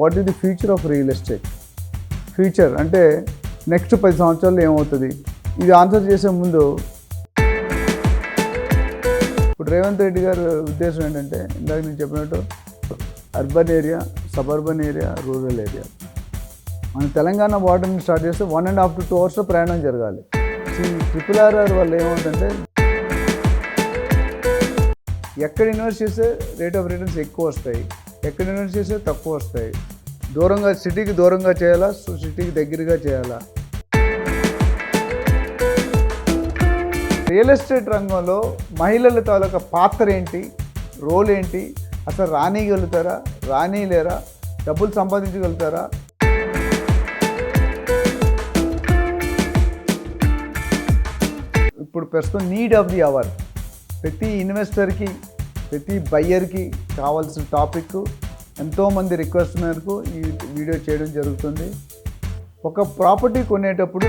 What is the future of real estate? Future అంటే next 10 సంవత్సరాల్లో ఏమవుతుంది? ఇది ఆన్సర్ చేసే ముందు ఇప్పుడు రేవంత్ రెడ్డి గారి ఉద్దేశం ఏంటంటే, ఇందాక నేను చెప్పినట్టు urban area, suburban area, rural area. మన తెలంగాణ బార్డర్ని స్టార్ట్ చేస్తే 1.5 to 2 hours ప్రయాణం జరగాలి. ఈ RRR వల్ల ఏమవుతుందంటే, ఎక్కడ ఇన్వెస్ట్ చేస్తే రేట్ ఆఫ్ రిటర్న్స్ ఎక్కువ వస్తాయి, ఎక్కడ ఇన్వెస్ట్ చేస్తే తక్కువ వస్తాయి, దూరంగా సిటీకి దూరంగా చేయాలా, సిటీకి దగ్గరగా చేయాలా. రియల్ ఎస్టేట్ రంగంలో మహిళల తాలూకా పాత్ర ఏంటి, రోల్ ఏంటి, అసలు రానిగలుగుతారా, రానిలేరా, డబ్బులు సంపాదించగలుగుతారా? ఇప్పుడు ప్రస్తుతం నీడ్ ఆఫ్ ది అవర్, ప్రతి ఇన్వెస్టర్కి, ప్రతి బయ్యర్కి కావాల్సిన టాపిక్. ఎంతోమంది రిక్వెస్ట్ మేరకు ఈ వీడియో చేయడం జరుగుతుంది. ఒక ప్రాపర్టీ కొనేటప్పుడు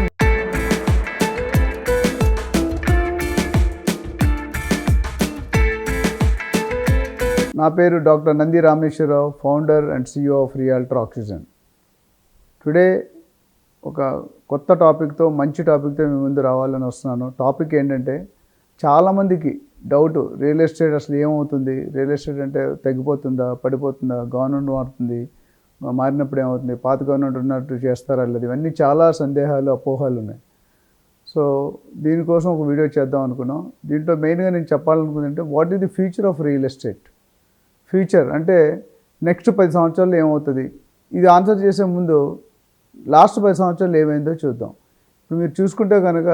నా పేరు doctor Nandi Rameshwar Rao, founder and CEO of realtor oxygen. Today ఒక కొత్త టాపిక్తో, మంచి టాపిక్తో మీ ముందు రావాలని వస్తున్నాను. టాపిక్ ఏంటంటే, చాలామందికి డౌట్, రియల్ ఎస్టేట్ అసలు ఏమవుతుంది, రియల్ ఎస్టేట్ అంటే తగ్గిపోతుందా, పడిపోతుందా, గవర్నమెంట్ మారుతుంది, మారినప్పుడు ఏమవుతుంది, పాత గవర్నమెంట్ ఉన్నట్టు చేస్తారా లేదు, ఇవన్నీ చాలా సందేహాలు, అపోహలు ఉన్నాయి. సో దీనికోసం ఒక వీడియో చేద్దాం అనుకున్నాం. దీంట్లో మెయిన్గా నేను చెప్పాలనుకుందంటే, what is the future of real estate? Future అంటే నెక్స్ట్ 10 సంవత్సరాల్లో ఏమవుతుంది? ఇది ఆన్సర్ చేసే ముందు లాస్ట్ 10 సంవత్సరాలు ఏమైందో చూద్దాం. ఇప్పుడు మీరు చూసుకుంటే కనుక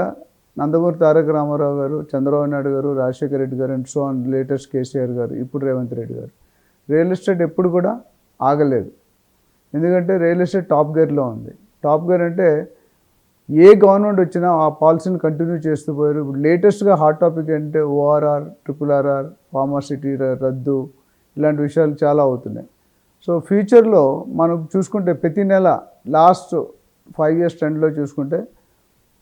నందమూరి తారక రామారావు గారు, చంద్రబాబు నాయుడు గారు, రాజశేఖర రెడ్డి గారు and so on, latest KCR గారు, ఇప్పుడు రేవంత్ రెడ్డి గారు. రియల్ ఎస్టేట్ ఎప్పుడు కూడా ఆగలేదు. ఎందుకంటే రియల్ ఎస్టేట్ టాప్ గేర్లో ఉంది. టాప్ గేర్ అంటే ఏ గవర్నమెంట్ వచ్చినా ఆ పాలసీని కంటిన్యూ చేస్తూ పోయారు. ఇప్పుడు లేటెస్ట్గా హాట్ టాపిక్ ఏంటంటే ORR, RRR, ఫార్మాసిటీ రద్దు, ఇలాంటి విషయాలు చాలా అవుతున్నాయి. సో ఫ్యూచర్లో మనం చూసుకుంటే ప్రతి నెల లాస్ట్ 5 years ట్రెండ్లో చూసుకుంటే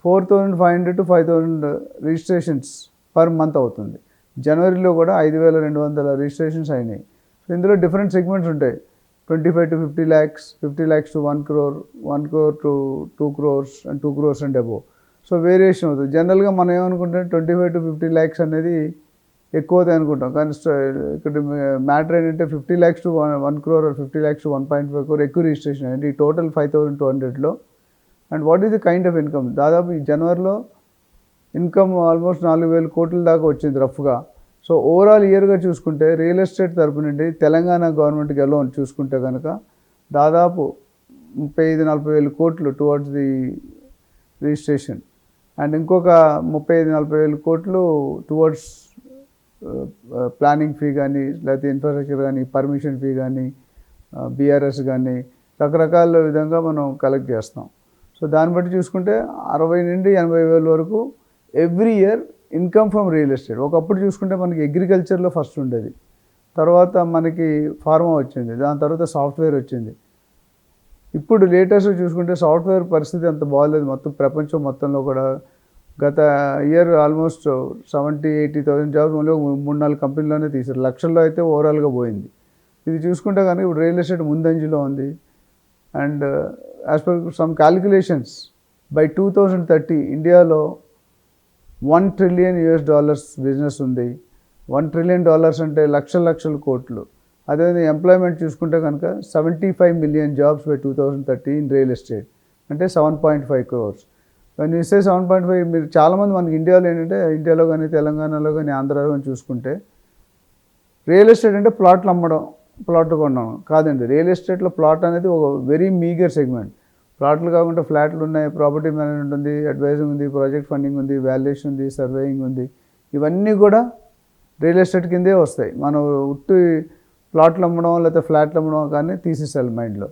4,500 to 5,000 రిజిస్ట్రేషన్స్ పర్ మంత్ అవుతుంది. జనవరిలో కూడా 5,200 రిజిస్ట్రేషన్స్ అయినాయి. సో ఇందులో డిఫరెంట్ సెగ్మెంట్స్ ఉంటాయి. 25 to 50 lakhs, 50 lakhs to 1 crore, 1 crore to 2 crores and 2 crores and above. So variation అవుతుంది. జనరల్గా మనం ఏమనుకుంటాం, 25 to 50 lakhs అనేది ఎక్కువది అనుకుంటాం. కానీ ఇక్కడ మ్యాటర్ ఏంటంటే 50 lakhs to 1 crore, 50 lakhs to 1.5 crore ఎక్కువ రిజిస్ట్రేషన్ అయింది. ఈ టోటల్ 5,200లో. And what is the kind of income? దాదాపు ఈ జనవరిలో ఇన్కమ్ ఆల్మోస్ట్ 4,000 కోట్ల దాకా వచ్చింది రఫ్గా. సో ఓవరాల్ ఇయర్గా చూసుకుంటే రియల్ ఎస్టేట్ తరపు నుండి తెలంగాణ గవర్నమెంట్కి అలోన్ చూసుకుంటే కనుక దాదాపు 35-40 కోట్లు టువర్డ్స్ ది రిజిస్ట్రేషన్, అండ్ ఇంకొక 35-40 కోట్లు టువర్డ్స్ ప్లానింగ్ ఫీ కానీ, లేకపోతే ఇన్ఫ్రాస్ట్రక్చర్ కానీ, పర్మిషన్ ఫీ కానీ, BRS కానీ, రకరకాల విధంగా మనం కలెక్ట్ చేస్తాం. సో దాన్ని బట్టి చూసుకుంటే 60,000 నుండి 80,000 వరకు every year income from real estate. ఒకప్పుడు చూసుకుంటే మనకి అగ్రికల్చర్లో ఫస్ట్ ఉండేది, తర్వాత మనకి ఫార్మా వచ్చింది, దాని తర్వాత సాఫ్ట్వేర్ వచ్చింది. ఇప్పుడు లేటెస్ట్ చూసుకుంటే సాఫ్ట్వేర్ పరిస్థితి అంత బాగాలేదు. మొత్తం ప్రపంచం మొత్తంలో కూడా గత ఇయర్ ఆల్మోస్ట్ 70,000-80,000 జాబ్స్ మళ్ళీ 3-4 కంపెనీలోనే తీశారు. లక్షల్లో అయితే ఓవరాల్గా పోయింది. ఇది చూసుకుంటే కానీ ఇప్పుడు రియల్ ఎస్టేట్ ముందంజలో ఉంది. And as per some calculations, by 2030 ఇండియాలో $1 trillion బిజినెస్ ఉంది. $1 trillion అంటే లక్షల కోట్లు. అదేవిధంగా ఎంప్లాయ్మెంట్ చూసుకుంటే కనుక 75 million jobs by 2030 in real estate, అంటే 7.5 crores. కానీ ఇస్తే 7.5, మీరు చాలామంది మనకి ఇండియాలో ఏంటంటే, ఇండియాలో కానీ, తెలంగాణలో కానీ, ఆంధ్రాలో కానీ చూసుకుంటే రియల్ ఎస్టేట్ అంటే ప్లాట్లు అమ్మడం, ప్లాట్లు కొనడం కాదండి. రియల్ ఎస్టేట్లో ప్లాట్ అనేది ఒక వెరీ మీగర్ సెగ్మెంట్. ప్లాట్లు కాకుండా ఫ్లాట్లు ఉన్నాయి, ప్రాపర్టీ మేనేజ్మెంట్ ఉంది, అడ్వైజింగ్ ఉంది, ప్రాజెక్ట్ ఫండింగ్ ఉంది, వాల్యుయేషన్ ఉంది, సర్వేయింగ్ ఉంది. ఇవన్నీ కూడా రియల్ ఎస్టేట్ కిందే వస్తాయి. మనం ఉట్టి ప్లాట్లు అమ్మడం లేకపోతే ఫ్లాట్లు అమ్మడం కానీ తీసేసాలి మైండ్లో.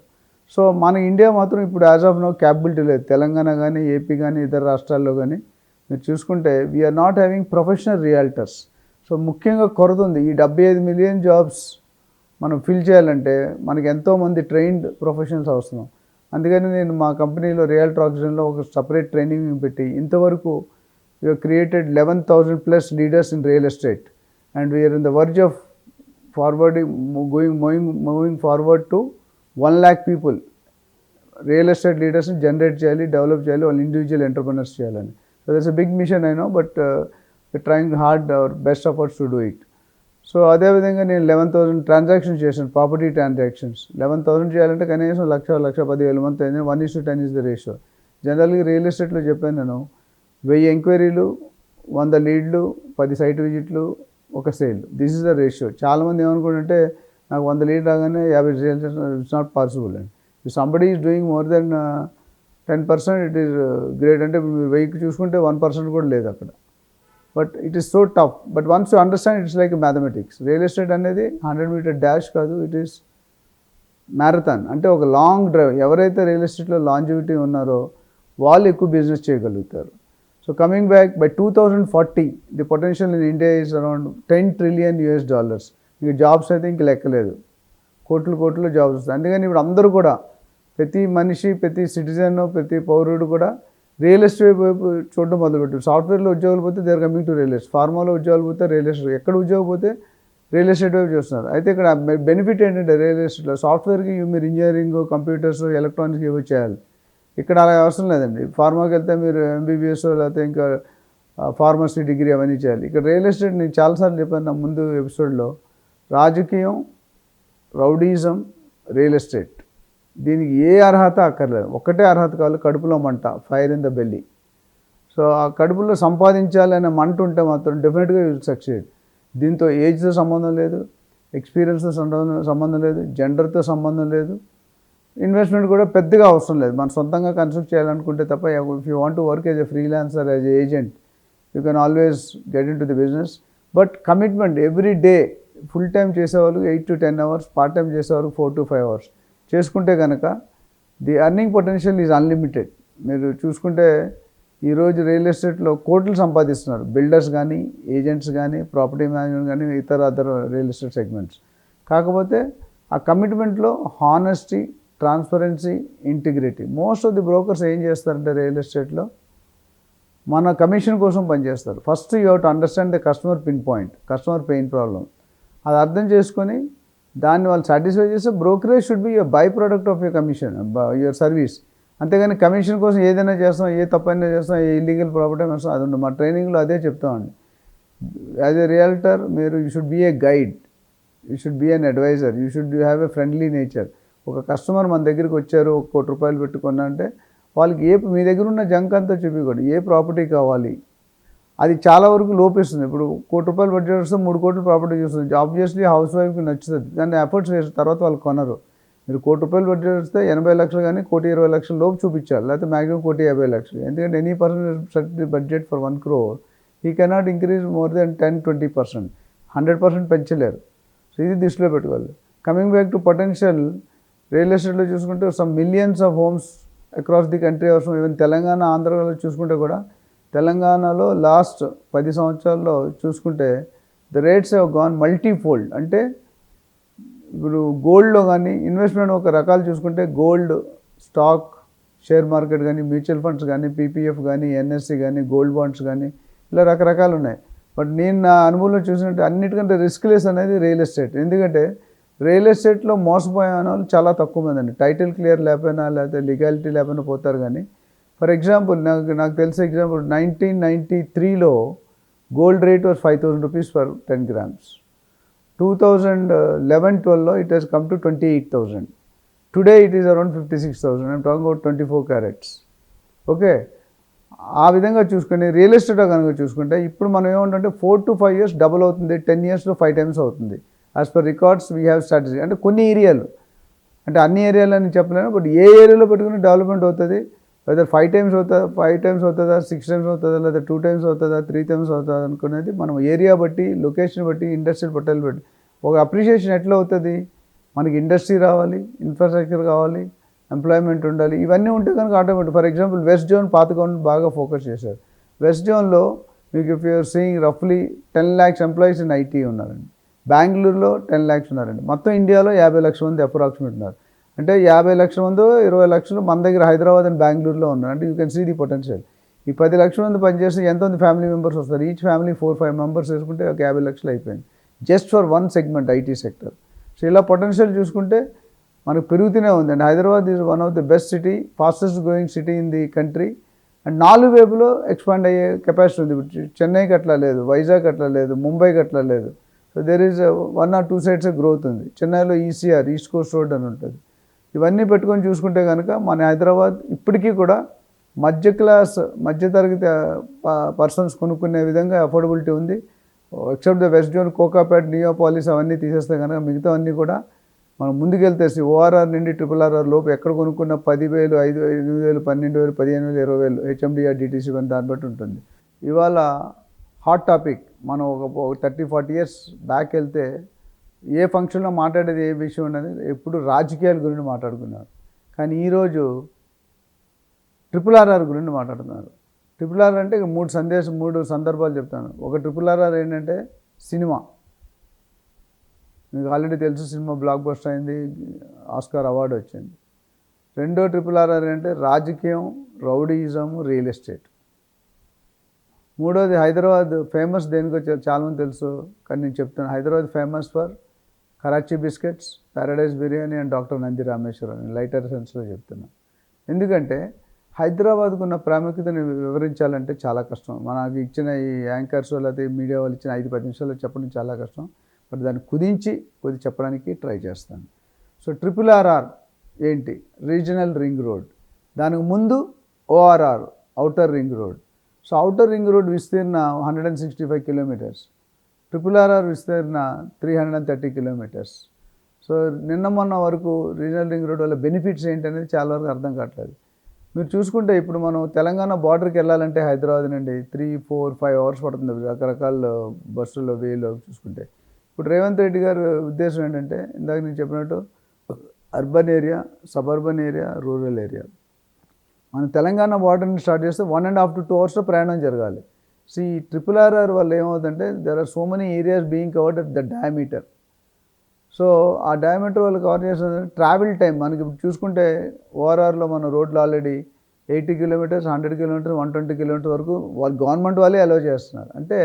సో మన ఇండియా మాత్రం ఇప్పుడు యాజ్ ఆఫ్ నో క్యాపబిలిటీ లేదు. తెలంగాణ కానీ, ఏపీ కానీ, ఇతర రాష్ట్రాల్లో కానీ మీరు చూసుకుంటే we are not having professional realtors. So ముఖ్యంగా కొరత ఉంది. ఈ 75 million జాబ్స్ మనం ఫిల్ చేయాలంటే మనకి ఎంతోమంది ట్రైన్డ్ ప్రొఫెషనల్స్ అవసరం. అందుకని నేను మా కంపెనీలో రియల్టర్ ఆక్సిజన్లో ఒక సపరేట్ ట్రైనింగ్ పెట్టి ఇంతవరకు we have created 11,000 plus leaders in real estate, and we are in the verge of moving forward to 1,00,000 people real estate లీడర్స్ని జనరేట్ చేయాలి, డెవలప్ చేయాలి, వాళ్ళు ఇండివిజువల్ ఎంటర్ప్రినర్స్ చేయాలని. So that's a big mission I know, but trying hard our best efforts to do it. So అదేవిధంగా నేను 11,000 transactions చేశాను, property transactions. 11,000 చేయాలంటే కనీసం 1,10,000 మంది అయింది. 1:10 ఇస్ ద రేషియో. జనరల్గా రియల్ ఎస్టేట్లో చెప్పాను నేను, 1000 ఎంక్వైరీలు, 100 లీడ్లు, 10 సైట్ విజిట్లు, 1 sale. This is the ratio. చాలామంది ఏమనుకుంటుంటే నాకు 100 లీడ్ రాగానే 50 సేల్స్, ఇట్స్ నాట్ పాసిబుల్ అండి. If somebody is doing more than 10%, it is great. అంటే మీరు 1000కి చూసుకుంటే 1% కూడా లేదు అక్కడ. But it is so tough. But once you understand, it's like mathematics. Real estate అనేది 100 మీటర్ డాష్ కాదు, ఇట్ ఈస్ మ్యారథాన్. అంటే ఒక లాంగ్ డ్రైవ్. ఎవరైతే రియల్ ఎస్టేట్లో లాంజివిటీ ఉన్నారో వాళ్ళు ఎక్కువ బిజినెస్ చేయగలుగుతారు. So coming back, by 2040 the potential in India is around $10 trillion. ఇంక జాబ్స్ అయితే ఇంక లెక్కలేదు, కోట్లు జాబ్స్ వస్తాయి. అందుకని ఇప్పుడు అందరూ కూడా, ప్రతి మనిషి, ప్రతి సిటిజన్, ప్రతి పౌరుడు కూడా రియల్ ఎస్టేట్ వైపు చూడడం మొదలుపెట్టారు. సాఫ్ట్వేర్లో ఉద్యోగాలు పోతే they are coming to real estate, ఫార్మాలో ఉద్యోగాలు పోతే రియల్ ఎస్టేట్, ఎక్కడ ఉద్యోగం పోతే రియల్ ఎస్టేట్ వైపు చూస్తున్నారు. అయితే ఇక్కడ బెనిఫిట్ ఏంటంటే రియల్ ఎస్టేట్లో సాఫ్ట్వేర్కి మీరు ఇంజనీరింగ్, కంప్యూటర్స్, ఎలక్ట్రానిక్స్ ఇవి చేయాలి. ఇక్కడ అలా అవసరం లేదండి. ఫార్మాకి వెళ్తే మీరు MBBS లేకపోతే ఇంకా ఫార్మసీ డిగ్రీ అవన్నీ చేయాలి. ఇక్కడ రియల్ ఎస్టేట్ నేను చాలాసార్లు చెప్పాను నా ముందు ఎపిసోడ్లో, రాజకీయం, రౌడీజం, రియల్ ఎస్టేట్, దీనికి ఏ అర్హత అక్కర్లేదు. ఒక్కటే అర్హత కావాలి, కడుపులో మంట, fire in the belly. So ఆ కడుపులో సంపాదించాలనే మంట ఉంటే మాత్రం డెఫినెట్గా యూ విల్ సక్సీడ్. దీంతో ఏజ్తో సంబంధం లేదు, ఎక్స్పీరియన్స్తో సంబంధం లేదు, జెండర్తో సంబంధం లేదు, ఇన్వెస్ట్మెంట్ కూడా పెద్దగా అవసరం లేదు. మనం సొంతంగా కన్స్ట్రక్ట్ చేయాలనుకుంటే తప్ప, if you want to work as a freelancer, as a agent, you can always get in to the business. But commitment every day. Full time చేసేవాళ్ళు 8 to 10 hours, పార్ట్ టైం చేసేవారు 4 to 5 hours చేసుకుంటే కనుక the earning potential is unlimited. మీరు చూసుకుంటే ఈరోజు real ఎస్టేట్లో కోట్లు సంపాదిస్తున్నారు బిల్డర్స్ కానీ, ఏజెంట్స్ కానీ, ప్రాపర్టీ మేనేజ్మెంట్ కానీ, అదర్ రియల్ ఎస్టేట్ సెగ్మెంట్స్. కాకపోతే ఆ కమిట్మెంట్లో honesty, transparency, integrity. Most of the brokers ఏం చేస్తారంటే రియల్ ఎస్టేట్లో మన కమిషన్ కోసం పనిచేస్తారు. First you have to understand the customer pin point, customer pain problem. అది అర్థం చేసుకొని దాన్ని వాళ్ళు సాటిస్ఫై చేస్తే brokerage should be your by product of your commission, your service. అంతేగాని కమిషన్ కోసం ఏదైనా చేస్తాం, ఏ తప్పైనా చేస్తాం, ఏ ఇల్లీగల్ ప్రాపర్టీ అయినా వస్తాం, అది ఉండదు. మా ట్రైనింగ్లో అదే చెప్తామండి. యాజ్ ఎ రియల్టర్ మీరు you should be a guide, you should be an adviser, you should have a friendly nature. ఒక కస్టమర్ మన దగ్గరికి వచ్చారు, ₹1 కోటి పెట్టుకున్నా అంటే వాళ్ళకి మీ దగ్గర ఉన్న జంక్ అంతా చూపించకూడదు. ఏ ప్రాపర్టీ కావాలి, అది చాలా వరకు లోపిస్తుంది. ఇప్పుడు ₹1 కోటి బడ్జెట్ వస్తే 3 కోట్ల ప్రాపర్టీ చూస్తుంది. ఆబ్వియస్లీ హౌస్ వైఫ్కి నచ్చుతుంది, దాన్ని ఎఫర్ట్స్ వేసిన తర్వాత వాళ్ళు కొనరు. మీరు ₹1 కోటి బడ్జెట్ వస్తే 80 లక్షలు కానీ ₹1,20,00,000 లోపు చూపించాలి, లేకపోతే మ్యాక్సిమం ₹1,50,00,000. ఎందుకంటే any person set the budget for 1 crore, he cannot increase more than 10-20%, 100% పెంచలేరు. సో ఇది దృష్టిలో పెట్టుకోవాలి. Coming back to potential, real ఎస్టేట్లో చూసుకుంటే some millions of homes across the country అవసరం. ఈవెన్ తెలంగాణ, ఆంధ్రలో చూసుకుంటే కూడా, తెలంగాణలో లాస్ట్ 10 సంవత్సరాల్లో చూసుకుంటే the rates have gone multifold. అంటే ఇప్పుడు గోల్డ్లో కానీ ఇన్వెస్ట్మెంట్ ఒక రకాలు చూసుకుంటే గోల్డ్, స్టాక్, షేర్ మార్కెట్ కానీ, మ్యూచువల్ ఫండ్స్ కానీ, PPF కానీ, NSE కానీ, గోల్డ్ బాండ్స్ కానీ, ఇలా రకరకాలు ఉన్నాయి. బట్ నేను నా అనుభవంలో చూసినట్టు అన్నిటికంటే రిస్క్లెస్ అనేది రియల్ ఎస్టేట్. ఎందుకంటే రియల్ ఎస్టేట్లో మోసపోయే వాళ్ళు చాలా తక్కువ మంది అండి. టైటిల్ క్లియర్ లేకపోయినా, లేకపోతే లీగాలిటీ లేకపోయినా పోతారు. కానీ ఫర్ ఎగ్జాంపుల్ నాకు తెలిసే ఎగ్జాంపుల్ 1993లో gold rate was ₹5,000 for 10 grams. 2011-12లో it has come to 28,000. Today it is around 56,000. I'm talking about 24 carats. Okay, ఆ విధంగా చూసుకొని రియల్ ఎస్టేట్ కనుక చూసుకుంటే ఇప్పుడు మనం ఏమంటే 4 to 5 years డబుల్ అవుతుంది, 10 yearsలో 5 times అవుతుంది. As per records we have strategy. అంటే కొన్ని ఏరియాలు, అంటే అన్ని ఏరియాలు అని చెప్పలేను, బట్ ఏ ఏరియాలో పెట్టుకుని డెవలప్మెంట్ అవుతుంది, వెదర్ 5 times అవుతుందా, 6 times అవుతుందా, లేదా 2 times అవుతుందా, 3 times అవుతుందా అనుకునేది మనం ఏరియా బట్టి, లొకేషన్ బట్టి, ఇండస్ట్రీ బట్టలు బట్టి. ఒక అప్రిషియేషన్ ఎట్లా అవుతుంది, మనకి ఇండస్ట్రీ రావాలి, ఇన్ఫ్రాస్ట్రక్చర్ కావాలి, ఎంప్లాయ్మెంట్ ఉండాలి. ఇవన్నీ ఉంటే కనుక automatic. For example west zone, పాత గవర్నమెంట్ బాగా ఫోకస్ చేశారు. వెస్ట్ జోన్లో మీకు ఇఫ్ యూఆర్ సీయింగ్ రఫ్లీ 10 lakhs ఎంప్లాయీస్ ఇన్ IT ఉన్నారండి. బెంగళూరులో 10 lakhs ఉన్నారండి. మొత్తం ఇండియాలో 50 లక్షల మంది అప్రాక్సిమేట్ ఉన్నారు. అంటే 50 లక్షల మంది, 20 లక్షలు మన దగ్గర హైదరాబాద్ అండ్ బెంగళూరులో ఉన్నారు. అంటే you can see the potential. ఈ 10 లక్షల మంది పనిచేస్తే ఎంతమంది ఫ్యామిలీ మెంబర్స్ వస్తారు? ఈచ్ ఫ్యామిలీ 4-5 members వేసుకుంటే ఒక 50 లక్షలు అయిపోయింది, just for one segment, IT sector. So ఇలా పొటెన్షియల్ చూసుకుంటే మనకు పెరుగుతూనే ఉంది. And Hyderabad is one of the best city, fastest growing city in the country. And 4 వైపులో ఎక్స్పాండ్ అయ్యే కెపాసిటీ ఉంది. చెన్నైకి అట్లా లేదు, వైజాగ్ అట్లా లేదు, ముంబైకి అట్లా లేదు. So there is 1 or 2 sides growth ఉంది. చెన్నైలో ఈసీఆర్, ఈస్ట్ కోస్ట్ రోడ్ అని ఉంటుంది. ఇవన్నీ పెట్టుకొని చూసుకుంటే కనుక మన హైదరాబాద్ ఇప్పటికీ కూడా మధ్యతరగతి పర్సన్స్ కొనుక్కునే విధంగా అఫోర్డబిలిటీ ఉంది. Except the west zone, Kokapet, Neopolis అవన్నీ తీసేస్తే కనుక మిగతావన్నీ కూడా మనం ముందుకెళ్తే ఓఆర్ఆర్ నుండి RRR లోపు ఎక్కడ కొనుక్కున్న 10,000, 5,000, 12,000, 15,000, 20,000 హెచ్ఎండిఆర్, డిటీసీ దాన్ని బట్టి ఉంటుంది. ఇవాళ హాట్ టాపిక్, మనం ఒక 30-40 ఇయర్స్ బ్యాక్ వెళ్తే ఏ ఫంక్షన్లో మాట్లాడేది ఏ విషయం అనేది ఎప్పుడు రాజకీయాల గురించి మాట్లాడుకున్నారు. కానీ ఈరోజు RRR గురించి మాట్లాడుతున్నారు. RRR అంటే 3 సందర్భాలు చెప్తాను. ఒక RRR ఏంటంటే సినిమా, మీకు ఆల్రెడీ తెలుసు, సినిమా బ్లాక్ బస్టర్ అయింది, ఆస్కార్ అవార్డు వచ్చింది. రెండో RRR అంటే రాజకీయం, రౌడీయిజం, రియల్ ఎస్టేట్. మూడోది హైదరాబాద్ ఫేమస్ దేనికో చాలామంది తెలుసు, కానీ నేను చెప్తాను. Hyderabad famous for Karachi biscuits, Paradise biryani and doctor Nandi Rameswaram. నేను లైటర్ సెన్స్లో చెప్తున్నాను. ఎందుకంటే హైదరాబాద్కు ఉన్న ప్రాముఖ్యతను వివరించాలంటే చాలా కష్టం. మనకి ఇచ్చిన ఈ యాంకర్స్ లేకపోతే మీడియా వాళ్ళు ఇచ్చిన 5-10 నిమిషాల్లో చెప్పడం చాలా కష్టం. బట్ దాన్ని కుదించి చెప్పడానికి ట్రై చేస్తాను. సో RRR ఏంటి? Regional ring road. దానికి ముందు ORR, outer ring road. So outer ring road విస్తీర్ణ 165 కిలోమీటర్స్, RRR విస్తీర్ణ 330 కిలోమీటర్స్. సో మొన్న వరకు రీజనల్ రింగ్ రోడ్ వల్ల బెనిఫిట్స్ ఏంటనేది చాలా వరకు అర్థం కావట్లేదు. మీరు చూసుకుంటే ఇప్పుడు మనం తెలంగాణ బార్డర్కి వెళ్ళాలంటే హైదరాబాద్ నుండి 3-4-5 అవర్స్ పడుతుంది రకరకాల బస్సుల్లో, వేలో చూసుకుంటే. ఇప్పుడు రేవంత్ రెడ్డి గారి ఉద్దేశం ఏంటంటే, ఇందాక నేను చెప్పినట్టు urban area, suburban area, rural area. మన తెలంగాణ బార్డర్ని స్టార్ట్ చేస్తే 1.5 to 2 అవర్స్లో ప్రయాణం జరగాలి. సో ఈ RRR వల్ల ఏమవుతుందంటే there are so many areas being covered at the diameter. So ఆ డయామీటర్ వాళ్ళు కవర్ చేసిన ట్రావెల్ టైం మనకి ఇప్పుడు చూసుకుంటే ORRలో మన రోడ్లు ఆల్రెడీ 80 కిలోమీటర్స్, 100 కిలోమీటర్స్, 120 కిలోమీటర్స్ వరకు వాళ్ళు గవర్నమెంట్ వాళ్ళే అలౌ చేస్తున్నారు. అంటే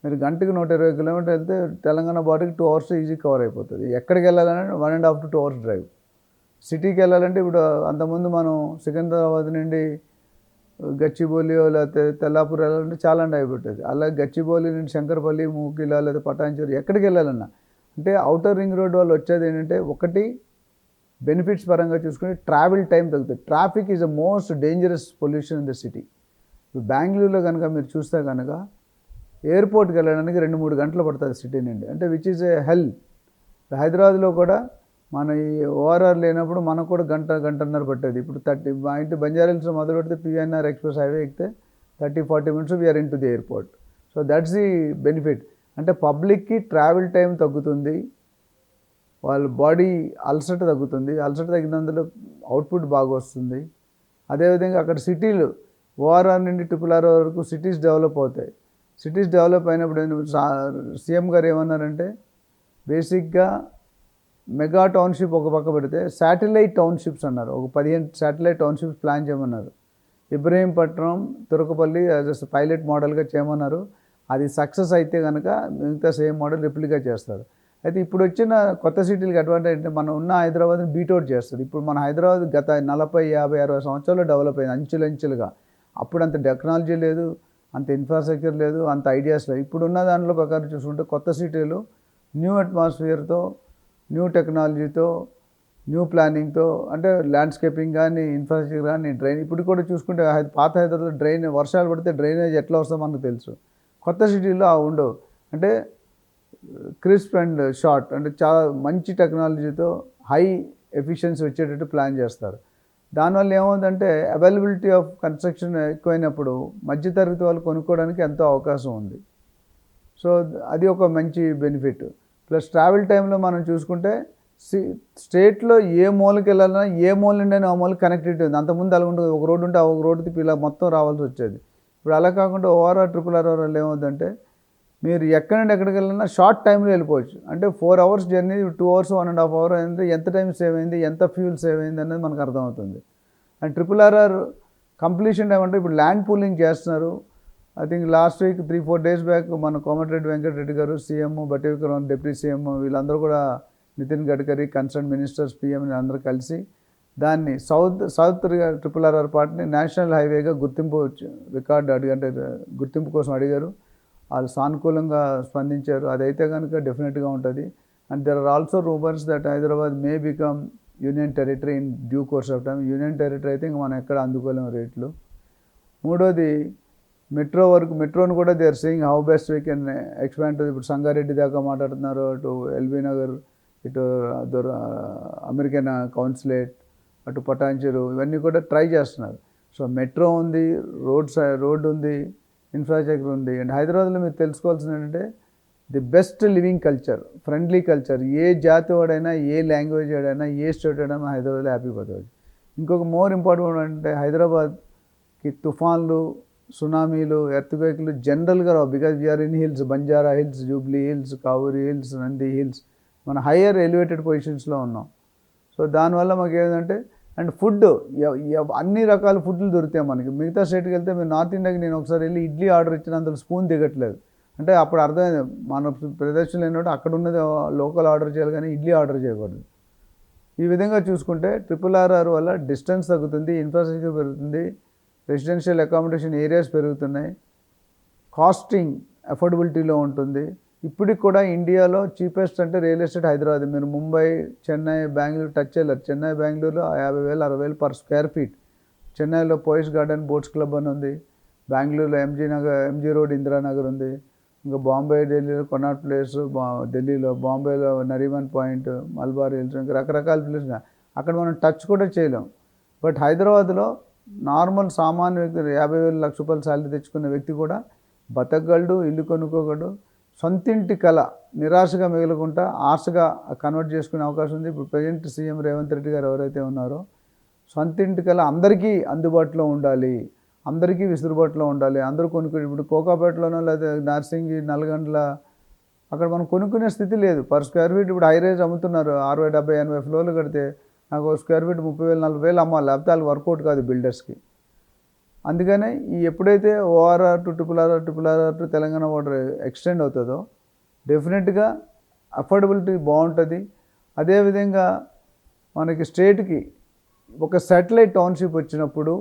మీరు గంటకి 120 కిలోమీటర్లు వెళ్తే తెలంగాణ బార్డర్కి 2 అవర్స్ ఈజీ కవర్ అయిపోతుంది. ఎక్కడికి వెళ్ళాలంటే 1.5 to 2 అవర్స్ డ్రైవ్. సిటీకి వెళ్ళాలంటే ఇప్పుడు అంతకుముందు మనం సికింద్రాబాద్ నుండి గచ్చిబౌలియో లేకపోతే తెల్లాపూర్ వెళ్ళాలంటే చాలా టైం పెట్టేది. అలాగే గచ్చిబౌలి నుండి శంకరపల్లి, మూకిలా లేదా పటాన్చేరు ఎక్కడికి వెళ్ళాలన్నా అంటే ఔటర్ రింగ్ రోడ్ వాళ్ళు వచ్చేది ఏంటంటే, ఒకటి బెనిఫిట్స్ పరంగా చూసుకుని ట్రావెల్ టైం తగ్గుతుంది. Traffic is the most dangerous pollution in the city. ఇప్పుడు బెంగళూరులో కనుక మీరు చూస్తే కనుక ఎయిర్పోర్ట్కి వెళ్ళడానికి 2-3 గంటలు పడుతుంది సిటీ నుండి, అంటే విచ్ ఈజ్ ఏ హెల్. హైదరాబాద్లో కూడా మన ఈ ORR లేనప్పుడు మనకు కూడా గంటన్నర పట్టేది. ఇప్పుడు మా ఇంటి బంజారాహిల్స్ మొదలు పెడితే PNR ఎక్స్ప్రెస్ హైవే ఎక్కితే 30-40 minutes we are in to the airport. So that's the benefit. అంటే పబ్లిక్కి ట్రావెల్ టైం తగ్గుతుంది, వాళ్ళ బాడీ అలసట తగ్గుతుంది. అలసట తగ్గినందులో అవుట్పుట్ బాగా వస్తుంది. అదేవిధంగా అక్కడ సిటీలు ORR నుండి RRR వరకు సిటీస్ డెవలప్ అవుతాయి. సిటీస్ డెవలప్ అయినప్పుడు సీఎం గారు ఏమన్నారంటే, బేసిక్గా మెగా టౌన్షిప్ ఒక పక్క పెడితే శాటిలైట్ టౌన్షిప్స్ అన్నారు. ఒక 15 శాటిలైట్ టౌన్షిప్స్ ప్లాన్ చేయమన్నారు. ఇబ్రహీంపట్నం, తురకపల్లి యాజ్ పైలట్ మోడల్గా చేయమన్నారు. అది సక్సెస్ అయితే కనుక మిగతా సేమ్ మోడల్ రిప్లికా చేస్తారు. అయితే ఇప్పుడు వచ్చిన కొత్త సిటీలకు అడ్వాంటేజ్ అంటే మనం ఉన్న హైదరాబాద్ని బీట్అవుట్ చేస్తుంది. ఇప్పుడు మన హైదరాబాద్ గత 40, 50, 60 సంవత్సరాల్లో డెవలప్ అయింది అంచెలంచెలుగా. అప్పుడు అంత టెక్నాలజీ లేదు, అంత ఇన్ఫ్రాస్ట్రక్చర్ లేదు, అంత ఐడియాస్ లేదు. ఇప్పుడున్న దాంట్లో ప్రకారం చూసుకుంటే కొత్త సిటీలు న్యూ అట్మాస్ఫియర్తో, న్యూ టెక్నాలజీతో, న్యూ ప్లానింగ్తో, అంటే ల్యాండ్స్కేపింగ్ కానీ, ఇన్ఫ్రాస్ట్రక్చర్ కానీ, డ్రైన్. ఇప్పుడు కూడా చూసుకుంటే పాత హైదరాబాద్ డ్రైన్, వర్షాలు పడితే డ్రైనేజ్ ఎట్లా వస్తుందో మనకు తెలుసు. కొత్త సిటీల్లో ఉండవు. అంటే క్రిస్ప్ అండ్ షార్ట్, అంటే చాలా మంచి టెక్నాలజీతో హై ఎఫిషియన్సీ వచ్చేటట్టు ప్లాన్ చేస్తారు. దానివల్ల ఏమవుతుందంటే అవైలబిలిటీ ఆఫ్ కన్స్ట్రక్షన్ ఎక్కువైనప్పుడు మధ్యతరగతి వాళ్ళు కొనుక్కోవడానికి ఎంతో అవకాశం ఉంది. సో అది ఒక మంచి బెనిఫిట్. ప్లస్ ట్రావెల్ టైంలో మనం చూసుకుంటే స్టేట్లో ఏ మూలకి వెళ్ళాలన్నా ఏ మూల నుండి ఆ మూలకి కనెక్టివిటీ ఉంది. అంతకుముందు అలా ఉండదు, ఒక రోడ్డు ఉంటే ఒక రోడ్డు తిప్పి ఇలా మొత్తం రావాల్సి వచ్చేది. ఇప్పుడు అలా కాకుండా ORR RRR వల్ల ఏమవుతుందంటే మీరు ఎక్కడి నుండి ఎక్కడికి వెళ్ళినా షార్ట్ టైంలో వెళ్ళిపోవచ్చు. అంటే 4 hours జర్నీ 2 hours, 1.5 hour అయింది. ఎంత టైం సేవ్ అయింది, ఎంత ఫ్యూల్ సేవ్ అయింది అనేది మనకు అర్థమవుతుంది. అండ్ RRR కంప్లీషన్ టైం అంటే ఇప్పుడు ల్యాండ్ పూలింగ్ చేస్తున్నారు. I think last week 3-4 days back మన కోమటిరెడ్డి వెంకటరెడ్డి గారు, సీఎం, బట్టి విక్రమార్క డిప్యూటీ సీఎం, వీళ్ళందరూ కూడా Nitin Gadkari, concern ministers, PM అందరూ కలిసి దాన్ని సౌత్ ట్రిపుల్ ఆర్ఆర్ పార్ట్ని నేషనల్ హైవేగా గుర్తింపు కోసం అడిగారు. వాళ్ళు సానుకూలంగా స్పందించారు. అదైతే కనుక డెఫినెట్గా ఉంటుంది. And there are also rumours that Hyderabad may become union territory in due course of time. Union territory అయితే ఇంకా మనం ఎక్కడ అందుకోలేము రేట్లు. మూడోది మెట్రోని కూడా they are saying how best we can expand. ఇప్పుడు సంగారెడ్డి దాకా మాట్లాడుతున్నారు, అటు ఎల్బీ నగర్, ఇటు అమెరికన్ కౌన్సిలేట్, అటు పటాన్చెరు, ఇవన్నీ కూడా ట్రై చేస్తున్నారు. సో మెట్రో ఉంది, రోడ్ ఉంది, ఇన్ఫ్రాస్ట్రక్చర్ ఉంది. అండ్ హైదరాబాద్లో మీరు తెలుసుకోవాల్సింది ఏంటంటే the best living culture, friendly culture. ఏ జాతి వాడైనా, ఏ లాంగ్వేజ్ వాడైనా, ఏ స్టేట్ వాడైనా హైదరాబాద్లో హ్యాపీ పడుతుంది. ఇంకొక మోర్ ఇంపార్టెంట్ అంటే హైదరాబాద్కి తుఫాన్లు, సునామీలు, ఎర్త్క్వేక్లు జనరల్గా రావు. Because we're in hills, Banjara hills, Jubilee hills, Kavuri hills, Nandi hills, మన హయ్యర్ ఎలివేటెడ్ పొజిషన్స్లో ఉన్నాం. సో దానివల్ల మాకు ఏంటంటే, అండ్ ఫుడ్ అన్ని రకాల ఫుడ్లు దొరుకుతాయి మనకి. మిగతా స్టేట్కి వెళ్తే మీరు నార్త్ ఇండియాకి నేను ఒకసారి వెళ్ళి ఇడ్లీ ఆర్డర్ ఇచ్చినంత స్పూన్ దిగట్లేదు. అంటే అప్పుడు అర్థమైంది మన ప్రదర్శనలు ఏంటంటే అక్కడ ఉన్నది లోకల్ ఆర్డర్ చేయాలి కానీ ఇడ్లీ ఆర్డర్ చేయకూడదు. ఈ విధంగా చూసుకుంటే ట్రిపుల్ ఆర్ఆర్ వల్ల డిస్టెన్స్ తగ్గుతుంది, ఇన్ఫ్రాస్ట్రక్చర్ పెరుగుతుంది, రెసిడెన్షియల్ అకామిడేషన్ ఏరియాస్ పెరుగుతున్నాయి, కాస్టింగ్ అఫోర్డబిలిటీలో ఉంటుంది. ఇప్పటికి కూడా ఇండియాలో చీపెస్ట్ అంటే రియల్ ఎస్టేట్ హైదరాబాద్. మీరు ముంబై, చెన్నై, బెంగళూరు టచ్ చేయలేరు. చెన్నై, బెంగళూరులో 50,000, 60,000 పర్ స్క్వేర్ ఫీట్. చెన్నైలో పోయిస్ గార్డెన్ బోట్స్ క్లబ్ అని ఉంది, బెంగళూరులో ఎంజీ రోడ్, ఇందిరానగర్ ఉంది, ఇంకా బాంబే, ఢిల్లీలో కొనాట్ ప్లేస్, ఢిల్లీలో, బాంబేలో నరీమన్ పాయింట్, మల్బార్ హిల్స్, ఇంకా రకరకాల ప్లేస్. అక్కడ మనం టచ్ కూడా చేయలేం. బట్ హైదరాబాద్లో నార్మల్ సామాన్య వ్యక్తి 50,000, ₹1,00,000 శాలరీ తెచ్చుకున్న వ్యక్తి కూడా బతకగలడు, ఇల్లు కొనుక్కోగలడు. సొంతింటి కళ నిరాశగా మిగలకుండా ఆశగా కన్వర్ట్ చేసుకునే అవకాశం ఉంది. ఇప్పుడు ప్రజెంట్ సీఎం రేవంత్ రెడ్డి గారు ఎవరైతే ఉన్నారో, సొంతింటి కళ అందరికీ అందుబాటులో ఉండాలి, అందరికీ విసులుబాటులో ఉండాలి, అందరూ కొనుక్కుని. ఇప్పుడు కోకాపేటలోనో లేదా నార్సింగి, నల్గొండల అక్కడ మనం కొనుక్కునే స్థితి లేదు. పర్ స్క్వేర్ ఫీట్ ఇప్పుడు హై రేంజ్ అమ్ముతున్నారు. 60, 70, 80 ఫ్లోర్లు కడితే నాకు స్క్వేర్ ఫీట్ 30,000, 40,000 అమ్మాలి, లేకపోతే వాళ్ళు వర్కౌట్ కాదు బిల్డర్స్కి. అందుకనే ఈ ఎప్పుడైతే ORR to triple RR to Telangana water extend అవుతుందో డెఫినెట్గా అఫోర్డబిలిటీ బాగుంటుంది. అదేవిధంగా మనకి స్టేట్కి ఒక శాటిలైట్ టౌన్షిప్ వచ్చినప్పుడు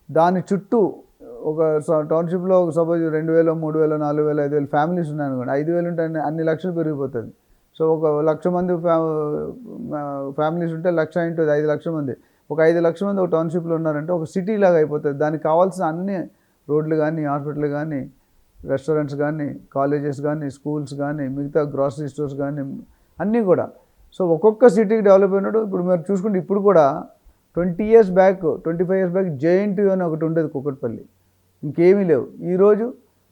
దాని చుట్టూ ఒక టౌన్షిప్లో ఒక సపోజ్ 2,000, 3,000, 4,000, 5,000 ఫ్యామిలీస్ ఉన్నాయనుకోండి. 5,000 ఉంటే అన్ని లక్షలు పెరిగిపోతుంది. సో ఒక 1,00,000 మంది ఫ్యామిలీస్ ఉంటే 1,00,000 ఇంటూ 5 లక్షల మంది, ఒక 5 లక్షల మంది ఒక టౌన్షిప్లో ఉన్నారంటే ఒక సిటీ లాగా అయిపోతుంది. దానికి కావాల్సిన అన్ని రోడ్లు కానీ, హాస్పిటల్ కానీ, రెస్టారెంట్స్ కానీ, కాలేజెస్ కానీ, స్కూల్స్ కానీ, మిగతా గ్రాసరీ స్టోర్స్ కానీ అన్నీ కూడా. సో ఒక్కొక్క సిటీకి డెవలప్ అయినట్టు ఇప్పుడు మీరు చూసుకుంటే ఇప్పుడు కూడా 20 years back, 25 years back JNT అని ఒకటి ఉండేది కుక్కట్పల్లి, ఇంకేమీ లేవు. ఈరోజు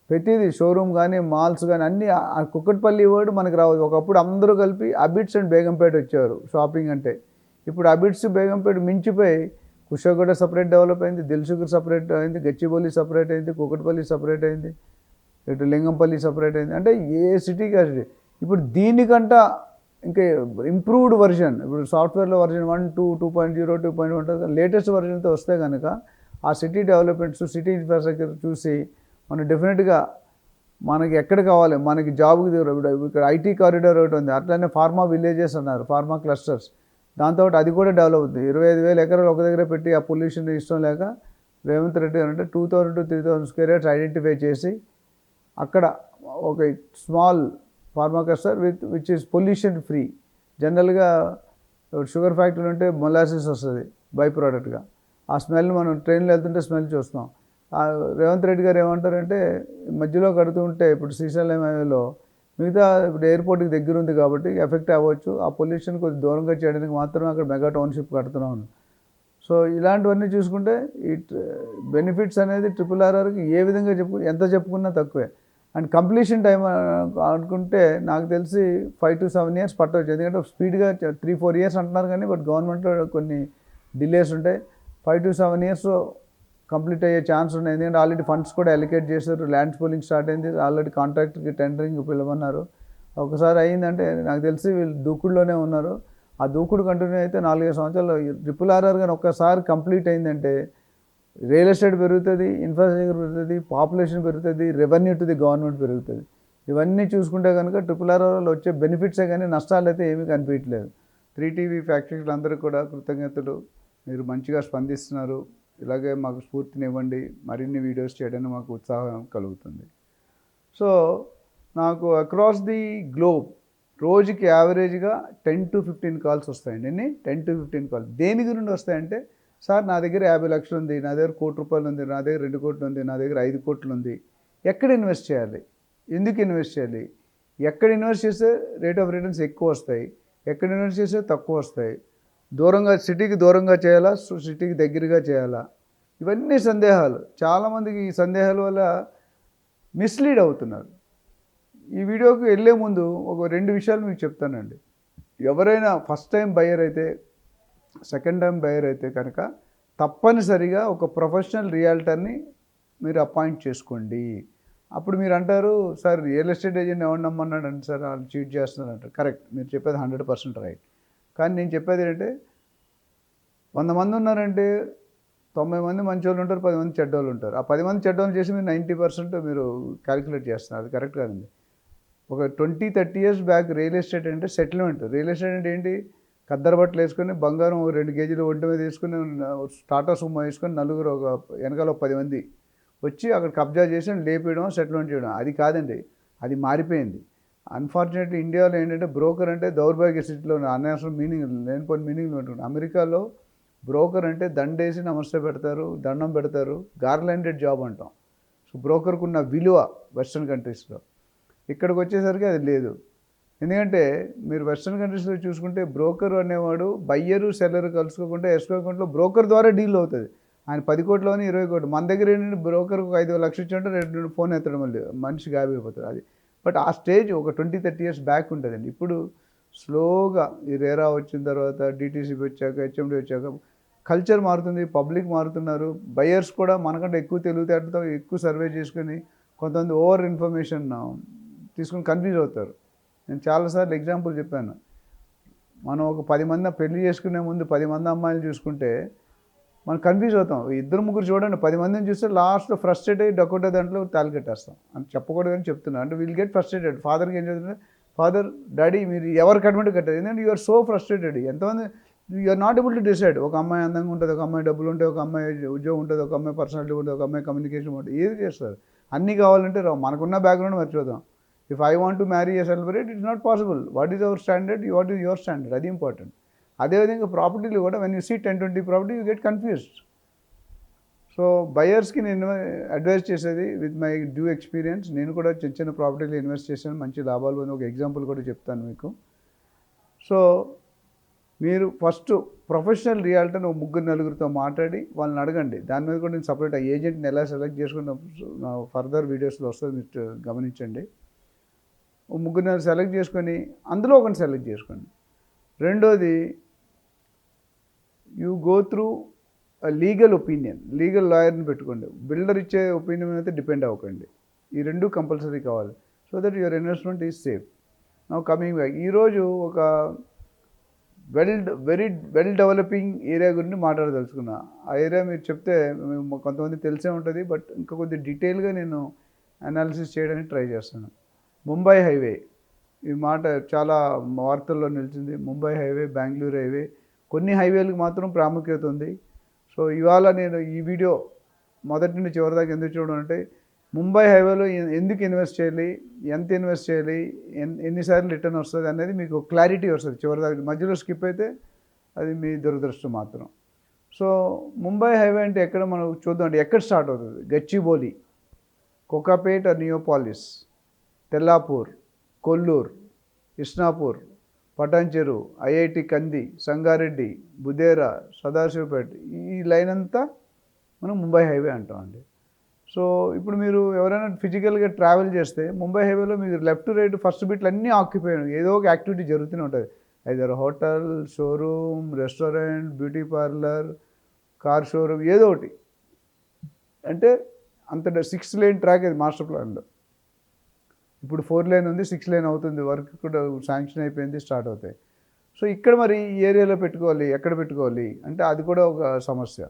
ప్రతిదీ షోరూమ్ కానీ, మాల్స్ కానీ అన్నీ కుక్కట్పల్లి వర్డ్ మనకు రావద్దు. ఒకప్పుడు అందరూ కలిపి అబిడ్స్ అండ్ బేగంపేట వచ్చేవారు షాపింగ్ అంటే. ఇప్పుడు అబిడ్స్, బేగంపేట మించిపోయి కుషాగూడ సపరేట్ డెవలప్ అయింది, దిల్సుఖ్నగర్ సపరేట్ అయింది, గచ్చిబౌలి సపరేట్ అయింది, కుక్కట్పల్లి సపరేట్ అయింది, ఇటు లింగంపల్లి సపరేట్ అయింది. అంటే ఏ సిటీకి ఆ సిటీ. ఇప్పుడు దీనికంట ఇంకా ఇంప్రూవ్డ్ వర్షన్, ఇప్పుడు సాఫ్ట్వేర్లో వర్షన్ 1, 2, 2.0, 2.1 లేటెస్ట్ వర్షన్తో వస్తే కనుక ఆ సిటీ డెవలప్మెంట్స్, సిటీ ఇన్ఫ్రాస్ట్రక్చర్ చూసి మనం డెఫినెట్గా మనకి ఎక్కడ కావాలి, మనకి జాబ్కి ఇక్కడ ఐటీ కారిడార్ ఒకటి ఉంది, అట్లనే ఫార్మా విలేజెస్ అన్నారు, ఫార్మా క్లస్టర్స్. దాంతో అది కూడా డెవలప్ అవుతుంది. 25,000 ఎకరాలు ఒక దగ్గర పెట్టి ఆ పొల్యూషన్ ఇష్టం లేక రేవంత్ రెడ్డి అంటే 2,000 to 3,000 స్క్వేర్ యార్డ్స్ ఐడెంటిఫై చేసి అక్కడ ఒక small pharma cluster which is pollution free. జనరల్గా షుగర్ ఫ్యాక్టరీ ఉంటే మొలాసిస్ వస్తుంది బై ప్రోడక్ట్గా. ఆ స్మెల్ మనం ట్రైన్లో వెళ్తుంటే స్మెల్ చూస్తాం. రేవంత్ రెడ్డి గారు ఏమంటారంటే మధ్యలో కడుతూ ఉంటే ఇప్పుడు శ్రీశైలం హైవేలో మిగతా ఇప్పుడు ఎయిర్పోర్ట్కి దగ్గర ఉంది కాబట్టి ఎఫెక్ట్ అవ్వచ్చు, ఆ పొల్యూషన్ కొంచెం దూరంగా చేయడానికి మాత్రమే అక్కడ మెగా టౌన్షిప్ కడుతున్నాను. సో ఇలాంటివన్నీ చూసుకుంటే ఈ బెనిఫిట్స్ అనేది ట్రిపుల్ ఆర్ఆర్కి ఏ విధంగా ఎంత చెప్పుకున్నా తక్కువే. అండ్ కంప్లీషన్ టైం అనుకుంటే నాకు తెలిసి 5 to 7 years పట్టవచ్చు. ఎందుకంటే స్పీడ్గా 3-4 years అంటున్నారు కానీ బట్ గవర్నమెంట్లో కొన్ని డిలేస్ ఉంటాయి. 5 to 7 years కంప్లీట్ అయ్యే ఛాన్స్ ఉన్నాయి. ఎందుకంటే ఆల్రెడీ ఫండ్స్ కూడా అలికేట్ చేశారు, ల్యాండ్స్ పూలింగ్ స్టార్ట్ అయింది, ఆల్రెడీ కాంట్రాక్ట్కి టెండరింగ్ పిలవన్నారు. ఒకసారి అయిందంటే నాకు తెలిసి వీళ్ళు దూకుడులోనే ఉన్నారు. ఆ దూకుడు కంటిన్యూ అయితే 4-5 సంవత్సరాలు ట్రిపుల్ ఆర్ఆర్ కానీ ఒక్కసారి కంప్లీట్ అయిందంటే రియల్ ఎస్టేట్ పెరుగుతుంది, ఇన్ఫ్రాస్ట్రక్చర్ పెరుగుతుంది, పాపులేషన్ పెరుగుతుంది, రెవెన్యూ టు ది గవర్నమెంట్ పెరుగుతుంది. ఇవన్నీ చూసుకుంటే కనుక RRR వల్ల వచ్చే బెనిఫిట్సే కానీ నష్టాలు అయితే ఏమీ కనిపించట్లేదు. 3TV ప్రేక్షకులందరికీ కూడా కృతజ్ఞతలు. మీరు మంచిగా స్పందిస్తున్నారు. ఇలాగే మాకు స్ఫూర్తినివ్వండి. మరిన్ని వీడియోస్ చేయడానికి మాకు ఉత్సాహం కలుగుతుంది. సో నాకు అక్రాస్ ది గ్లోబ్ రోజుకి యావరేజ్గా 10 to 15 కాల్స్ వస్తాయండి. ఎన్ని 10 to 15 కాల్స్. దేని గురించి వస్తాయంటే, సార్ నా దగ్గర 50 లక్షలు ఉంది, నా దగ్గర ₹1,00,00,000 ఉంది, నా దగ్గర 2 కోట్లు ఉంది, నా దగ్గర 5 కోట్లు ఉంది, ఎక్కడ ఇన్వెస్ట్ చేయాలి, ఎందుకు ఇన్వెస్ట్ చేయాలి, ఎక్కడ ఇన్వెస్ట్ చేస్తే రేట్ ఆఫ్ రిటర్న్స్ ఎక్కువ వస్తాయి, ఎక్కడ ఇన్వెస్ట్ చేస్తే తక్కువ వస్తాయి, దూరంగా సిటీకి దూరంగా చేయాలా, సిటీకి దగ్గరగా చేయాలా, ఇవన్నీ సందేహాలు. చాలామందికి ఈ సందేహాల వల్ల మిస్లీడ్ అవుతున్నారు. ఈ వీడియోకి వెళ్ళే ముందు ఒక 2 విషయాలు మీకు చెప్తానండి. ఎవరైనా ఫస్ట్ టైం బయర్ అయితే, సెకండ్ టైం బయర్ అయితే కనుక తప్పనిసరిగా ఒక ప్రొఫెషనల్ రియాల్టర్ని మీరు అపాయింట్ చేసుకోండి. అప్పుడు మీరు అంటారు, సార్ రియల్ ఎస్టేట్ ఏజెంట్ ఎవరు నమ్మన్నాడండి సార్, వాళ్ళు చీట్ చేస్తున్నారు అంటారు. కరెక్ట్, మీరు చెప్పేది 100% రైట్. కానీ నేను చెప్పేది ఏంటంటే, 100 మంది ఉన్నారంటే 90 మంది మంచోళ్ళు ఉంటారు, 10 మంది చెడ్డోళ్ళు ఉంటారు. ఆ 10 మంది చెడ్డోళ్ళు చేసి మీరు 90% మీరు క్యాలిక్యులేట్ చేస్తున్నారు. అది కరెక్ట్ కాదండి. ఒక 20-30 ఇయర్స్ బ్యాక్ రియల్ ఎస్టేట్ అంటే సెటిల్మెంట్. రియల్ ఎస్టేట్ అంటే ఏంటి, ఖద్దరు బట్టలు వేసుకొని బంగారం 2 కేజీలు ఒంటి మీద వేసుకొని టాటా సుమో వేసుకొని నలుగురు ఒక వెనకాల 10 మంది వచ్చి అక్కడ కబ్జా చేసి లేపేయడం, సెటిల్మెంట్ చేయడం. అది కాదండి, అది మారిపోయింది. అన్ఫార్చునేట్లీ ఇండియాలో ఏంటంటే బ్రోకర్ అంటే దౌర్భాగ్య స్థితిలో అన్యాసరం మీనింగ్ లేనిపోయిన మీనింగ్లు ఉంటుంది. అమెరికాలో బ్రోకర్ అంటే దండేసి నమస్తే పెడతారు, దండం పెడతారు, గార్లాండెడ్ జాబ్ అంటాం. సో బ్రోకర్కు ఉన్న విలువ వెస్ట్రన్ కంట్రీస్లో. ఇక్కడికి వచ్చేసరికి అది లేదు. ఎందుకంటే మీరు వెస్ట్రన్ కంట్రీస్లో చూసుకుంటే బ్రోకర్ అనేవాడు బయ్యరు సెల్లరు కలుసుకోకుండా ఎస్కో అకౌంట్లో బ్రోకర్ ద్వారా డీల్ అవుతుంది. ఆయన 10 కోట్లోని 20 కోట్లు. మన దగ్గర ఏంటంటే బ్రోకర్కు 5 లక్షలు ఇచ్చి ఉంటే 2 ఫోన్ ఎత్తడం, మళ్ళీ మనిషి గాబి అయిపోతాడు. అది బట్ ఆ స్టేజ్ ఒక 20-30 ఇయర్స్ బ్యాక్ ఉంటుందండి. ఇప్పుడు స్లోగా ఈ రేరా వచ్చిన తర్వాత, డిటీసీపీ వచ్చాక, హెచ్ఎండి వచ్చాక కల్చర్ మారుతుంది, పబ్లిక్ మారుతున్నారు. బయర్స్ కూడా మనకంటే ఎక్కువ తెలివితేటలతో ఎక్కువ సర్వే చేసుకుని కొంతమంది ఓవర్ ఇన్ఫర్మేషన్ తీసుకుని కన్ఫ్యూజ్ అవుతారు. నేను చాలాసార్లు ఎగ్జాంపుల్ చెప్పాను. మనం ఒక 10 మంది పెళ్లి చేసుకునే ముందు 10 మంది అమ్మాయిలు చూసుకుంటే మనం కన్ఫ్యూజ్ అవుతాం. 2-3 చూడండి, 10 మందిని చూస్తే లాస్ట్లో ఫ్రస్ట్రేట్ అయ్యి డొక్కొట్టే దాంట్లో తాళి కట్టేస్తాం. అని చెప్పకూడదని చెప్తున్నాను. అంటే విల్ గెట్ ఫ్రస్ట్రేటెడ్. ఫాదర్కి ఏం చెప్తుంటే, ఫాదర్ డాడీ మీరు ఎవరు కట్టమంటే కట్టారు, ఎందుకంటే యూఆర్ సో ఫ్రస్ట్రేటెడ్. ఎంతమంది you are not able to decide. ఒక అమ్మాయి అందంగా ఉంటుంది, ఒక అమ్మాయి డబ్బులు ఉంటాయి, ఒక అమ్మాయి ఉద్యోగం ఉంటుంది, ఒక అమ్మాయి పర్సనాలిటీ ఉంటుంది, ఒక అమ్మాయి కమ్యూనికేషన్ ఉంటుంది. ఏది చేస్తారు? అన్నీ కావాలంటే మనకున్న బ్యాక్గ్రౌండ్ మర్చిపోతాం. If I want to marry a celebrate, it's not possible. What is our standard, what is your standard, అది ఇంపార్టెంట్. అదేవిధంగా ప్రాపర్టీలు కూడా when you see 10-20 property you get confused. So బయర్స్కి నేను అడ్వైస్ చేసేది విత్ మై డ్యూ ఎక్స్పీరియన్స్. నేను కూడా చిన్న చిన్న ప్రాపర్టీలు ఇన్వెస్ట్ చేశాను, మంచి లాభాలు పొంది ఒక ఎగ్జాంపుల్ కూడా చెప్తాను మీకు. సో మీరు ఫస్ట్ ప్రొఫెషనల్ రియాల్టర్ని ఒక 3-4 మాట్లాడి వాళ్ళని అడగండి. దాని మీద కూడా నేను సపరేట్ ఏజెంట్ని ఎలా సెలెక్ట్ చేసుకున్న నా ఫర్దర్ వీడియోస్లో వస్తుంది, మీరు గమనించండి. ఓ 3-4 సెలెక్ట్ చేసుకొని అందులో ఒకరిని సెలెక్ట్ చేసుకోండి. రెండోది, you go through legal opinion, legal లాయర్ని పెట్టుకోండి. బిల్డర్ ఇచ్చే ఒపీనియన్ అయితే డిపెండ్ అవ్వకండి. ఈ 2 కంపల్సరీ కావాలి. So that your investment is safe. Now coming back, ఈరోజు ఒక వెరీ వెల్ డెవలపింగ్ ఏరియా గురించి మాట్లాడదలుచుకున్నా. ఆ ఏరియా మీరు చెప్తే కొంతమంది తెలిసే ఉంటుంది, బట్ ఇంకా కొద్ది డీటెయిల్గా నేను అనాలిసిస్ చేయడానికి ట్రై చేస్తాను. ముంబై హైవే, ఈ మాట చాలా వార్తల్లో నిలిచింది. ముంబై హైవే, బెంగళూరు హైవే, కొన్ని హైవేలకు మాత్రం ప్రాముఖ్యత ఉంది. సో ఇవాళ నేను ఈ వీడియో మొదటి నుండి చివరి దాకా ఎందుకు చూడడం అంటే, ముంబై హైవేలో ఎందుకు ఇన్వెస్ట్ చేయాలి, ఎంత ఇన్వెస్ట్ చేయాలి, ఎన్నిసార్లు రిటర్న్ వస్తుంది అనేది మీకు క్లారిటీ వస్తుంది చివరి దాకా. మధ్యలో స్కిప్ అయితే అది మీ దురదృష్టం మాత్రం. సో ముంబై హైవే అంటే ఎక్కడ మనం చూద్దాం అంటే, ఎక్కడ స్టార్ట్ అవుతుంది? గచ్చిబౌలి, కోకాపేట్, నియోపాలిస్, తెల్లాపూర్, కొల్లూరు, ఇస్నాపూర్, పటాన్చెరు, ఐఐటి కంది, సంగారెడ్డి, బుదేరా, సదాశివపేట, ఈ లైన్ అంతా మనం ముంబై హైవే అంటామండి. సో ఇప్పుడు మీరు ఎవరైనా ఫిజికల్గా ట్రావెల్ చేస్తే ముంబై హైవేలో మీరు లెఫ్ట్ రైట్ ఫస్ట్ బిట్లు అన్నీ ఆక్యుపై, ఏదో ఒక యాక్టివిటీ జరుగుతూనే ఉంటుంది. Either hotel, showroom, restaurant, beauty parlour, car showroom, ఏదో ఒకటి. అంటే అంత 6 లేన్ ట్రాక్ అది మాస్టర్ ప్లాన్లో. ఇప్పుడు 4 లేన్ ఉంది, 6 లేన్ అవుతుంది, వర్క్ కూడా శాంక్షన్ అయిపోయింది, స్టార్ట్ అవుతాయి. సో ఇక్కడ మరి ఈ ఏరియాలో పెట్టుకోవాలి, ఎక్కడ పెట్టుకోవాలి అంటే అది కూడా ఒక సమస్య.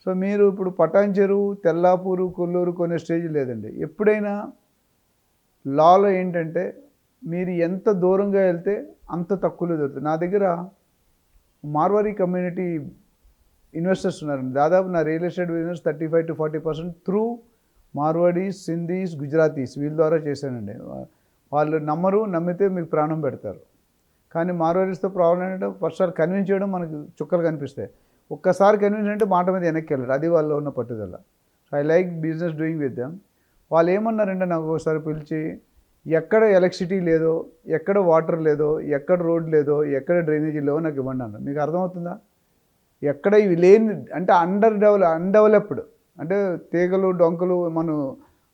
సో మీరు ఇప్పుడు పటాన్చెరు, తెల్లాపూరు, కొల్లూరు కొనే స్టేజ్ లేదండి. ఎప్పుడైనా లాలో ఏంటంటే మీరు ఎంత దూరంగా వెళ్తే అంత తక్కువలో దొరుకుతుంది. నా దగ్గర మార్వారీ కమ్యూనిటీ ఇన్వెస్టర్స్ ఉన్నారండి. దాదాపు నా real estate business 35-40% through Marwadis, Sindhis, Gujaratis వీళ్ళ ద్వారా చేశానండి. వాళ్ళు నమ్మితే మీకు ప్రాణం పెడతారు. కానీ మార్వాడీస్తో ప్రాబ్లం ఏంటంటే ఫస్ట్ కన్విన్స్ చేయడం మనకు చుక్కలు కనిపిస్తాయి. ఒక్కసారి కన్విన్స్ అంటే మాట మీద వెనక్కి వెళ్ళరు. అది వాళ్ళు ఉన్న పట్టుదల. So I like business doing with them. వాళ్ళు ఏమన్నారంటే నాకు ఒకసారి పిలిచి, ఎక్కడ ఎలక్ట్రిసిటీ లేదో, ఎక్కడ వాటర్ లేదో, ఎక్కడ రోడ్ లేదో, ఎక్కడ డ్రైనేజీ లేవో నాకు ఇవ్వండి అన్నారు. మీకు అర్థమవుతుందా? ఎక్కడ ఇవి లేని అంటే అన్డెవలప్డ్ అంటే తీగలు డొంకలు మనం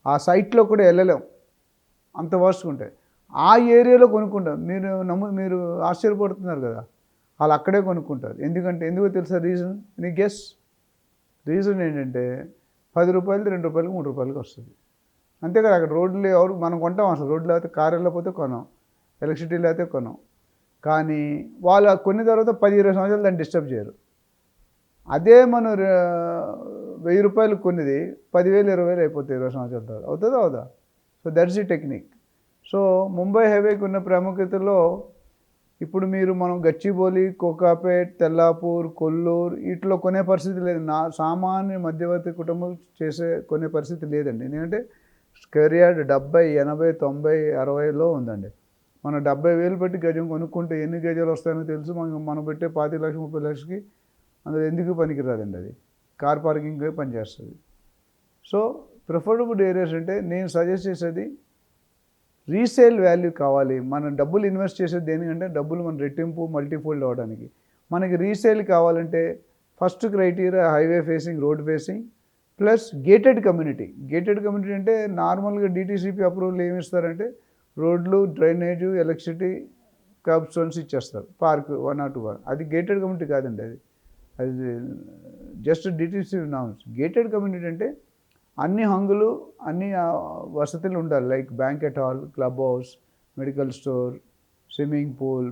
ఆ సైట్లో కూడా వెళ్ళలేం, అంత వర్స్ట్గా ఉంటాయి. ఆ ఏరియాలో కొనుక్కుంటారు. మీరు ఆశ్చర్యపడుతున్నారు కదా, వాళ్ళు అక్కడే కొనుక్కుంటారు. ఎందుకో తెలుసా రీజన్? నీ గెస్. రీజన్ ఏంటంటే 10 రూపాయలది 2 రూపాయలకి 3 రూపాయలకి వస్తుంది. అంతే కదా. అక్కడ రోడ్లు ఎవరు మనం కొంటాం, అసలు రోడ్లు లేకపోతే కారు వెళ్ళకపోతే కొనం, ఎలక్ట్రిసిటీ లేకపోతే కొనం. కానీ వాళ్ళు కొన్ని తర్వాత 10-20 సంవత్సరాలు దాన్ని డిస్టర్బ్ చేయరు. అదే మనం 1000 రూపాయలు కొన్నిది 10,000-20,000 అయిపోతాయి 20 సంవత్సరాల తర్వాత. అవుతుందా అవుదా? So that's the technique. So Mumbai హైవేకి ఉన్న ప్రాముఖ్యతలో ఇప్పుడు మనం గచ్చిబౌలి, కోకాపేట్, తెల్లాపూర్, కొల్లూరు వీటిలో కొనే పరిస్థితి లేదు. సామాన్య మధ్యవర్తి కుటుంబం కొనే పరిస్థితి లేదండి. ఎందుకంటే స్క్వేర్ యార్డ్ 70, 80, 90, 60లో ఉందండి. మనం 70,000 పెట్టి గజం కొనుక్కుంటే ఎన్ని గజాలు వస్తాయో తెలుసు. మనం పెట్టే 25 లక్షలు 30 లక్షలకి అందులో ఎందుకు పనికిరాదండి. అది కార్ పార్కింగ్కే పనిచేస్తుంది. సో ప్రిఫరబుల్ ఏరియాస్ అంటే నేను సజెస్ట్ చేసేది రీసేల్ వాల్యూ కావాలి. మనం డబ్బులు ఇన్వెస్ట్ చేసేది దేనికంటే డబ్బులు మన రెట్టింపు మల్టీఫోల్డ్ అవ్వడానికి. మనకి రీసేల్ కావాలంటే first criteria highway facing, road facing plus gated community. Gated community అంటే నార్మల్గా డిటీసీపీ అప్రూవల్ ఏమి ఇస్తారంటే రోడ్లు, డ్రైనేజు, ఎలక్ట్రిసిటీ, కర్బ్ స్టోన్స్ ఇచ్చేస్తారు. Park 1 or 2. అది గేటెడ్ కమ్యూనిటీ కాదండి. అది just DTC norms. Gated community అంటే అన్ని హంగులు, అన్ని వసతులు ఉండాలి. Like banquet hall, club house, medical store, swimming pool,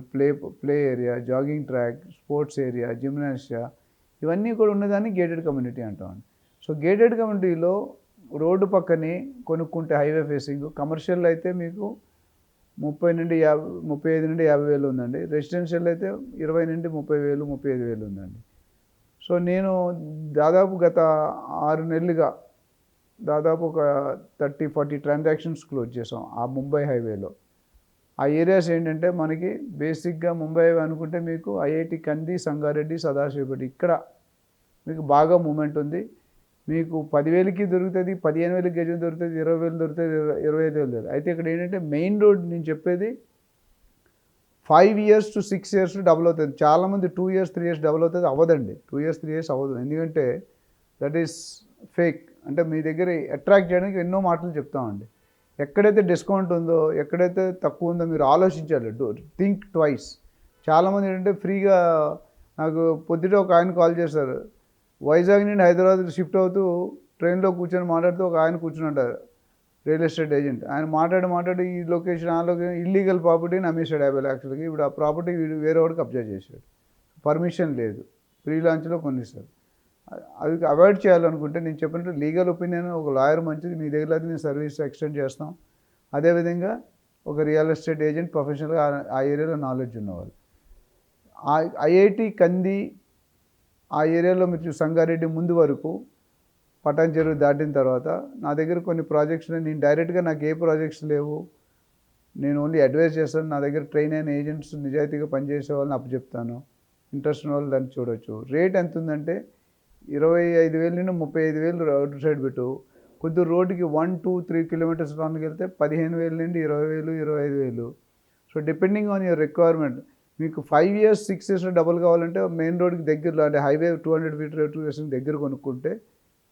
play area, jogging track, sports area, gymnasia ఇవన్నీ కూడా ఉన్నదాన్ని గేటెడ్ కమ్యూనిటీ అంటామండి. సో గేటెడ్ కమ్యూనిటీలో రోడ్డు పక్కనే కొనుక్కుంటే హైవే ఫేసింగ్, కమర్షియల్ అయితే మీకు 35 నుండి 50 వేలు ఉందండి. రెసిడెన్షియల్ అయితే 20 నుండి 30 వేలు, 35 వేలు ఉందండి. సో నేను దాదాపు గత 6 నెలలుగా దాదాపు ఒక 30-40 ట్రాన్సాక్షన్స్ క్లోజ్ చేసాం ఆ ముంబై హైవేలో. ఆ ఏరియాస్ ఏంటంటే మనకి బేసిక్గా ముంబై హైవే అనుకుంటే మీకు ఐఐటి కంది, సంగారెడ్డి, సదాశివపేట ఇక్కడ మీకు బాగా మూమెంట్ ఉంది. మీకు 10,000కి దొరుకుతుంది, 15,000 గజం దొరుకుతుంది, 20,000 దొరుకుతుంది, 25,000 దొరుకుతుంది. అయితే ఇక్కడ ఏంటంటే మెయిన్ రోడ్ నేను చెప్పేది 5 years to 6 years డబుల్ అవుతుంది. చాలామంది 2 years 3 years డబుల్ అవుతుంది. అవ్వదండి. 2 years 3 years అవ్వదు. ఎందుకంటే దట్ ఈస్ ఫేక్. అంటే మీ దగ్గర అట్రాక్ట్ చేయడానికి ఎన్నో మాటలు చెప్తామండి. ఎక్కడైతే డిస్కౌంట్ ఉందో, ఎక్కడైతే తక్కువ ఉందో మీరు ఆలోచించాలి. Think twice. చాలామంది ఏంటంటే ఫ్రీగా నాకు పొద్దుట ఒక ఆయన కాల్ చేశారు. వైజాగ్ నుండి హైదరాబాద్ షిఫ్ట్ అవుతూ ట్రైన్లో కూర్చొని మాట్లాడుతూ ఒక ఆయన కూర్చుని ఉంటారు, రియల్ ఎస్టేట్ ఏజెంట్. ఆయన మాట్లాడి ఈ లొకేషన్ ఆ లొకేషన్ ఇల్లీగల్ ప్రాపర్టీని అమ్మేశాడు 50 లక్షలకి. ఇప్పుడు ఆ ప్రాపర్టీ వేరే వాడికి కబ్జా చేశాడు. పర్మిషన్ లేదు, ప్రీ లాంచ్లో కొనిస్తారు. అది అవాయిడ్ చేయాలనుకుంటే నేను చెప్పినట్టు లీగల్ ఒపీనియన్ ఒక లాయర్ మంచిది, మీ దగ్గర అయితే నేను సర్వీస్ ఎక్స్టెండ్ చేస్తాం. అదేవిధంగా ఒక రియల్ ఎస్టేట్ ఏజెంట్ ప్రొఫెషనల్గా ఆ ఏరియాలో నాలెడ్జ్ ఉన్నవాళ్ళు. ఐఐటి కంది ఆ ఏరియాలో మీరు సంగారెడ్డి ముందు వరకు పటాన్ చెరువు దాటిన తర్వాత నా దగ్గర కొన్ని ప్రాజెక్ట్స్ నేను డైరెక్ట్గా నాకు ఏ ప్రాజెక్ట్స్ లేవు, నేను ఓన్లీ అడ్వైజ్ చేస్తాను. నా దగ్గర ట్రైన్ అయిన ఏజెంట్స్ నిజాయితీగా పనిచేసే వాళ్ళని అప్పచెప్తాను. ఇంట్రెస్ట్ ఉన్న వాళ్ళు దాన్ని చూడొచ్చు. రేట్ ఎంత ఉందంటే 25,000 నుండి 35,000 రోడ్ సైడ్ పెట్టు. కొద్దిగా రోడ్డుకి 1-2-3 kilometers లోనికి వెళ్తే 15,000 నుండి 20,000, 25,000. So depending on your requirement. మీకు 5 years 6 years డబుల్ కావాలంటే మెయిన్ రోడ్కి దగ్గరలో అంటే హైవే 200 feet స్టేషన్ దగ్గర కొనుక్కుంటే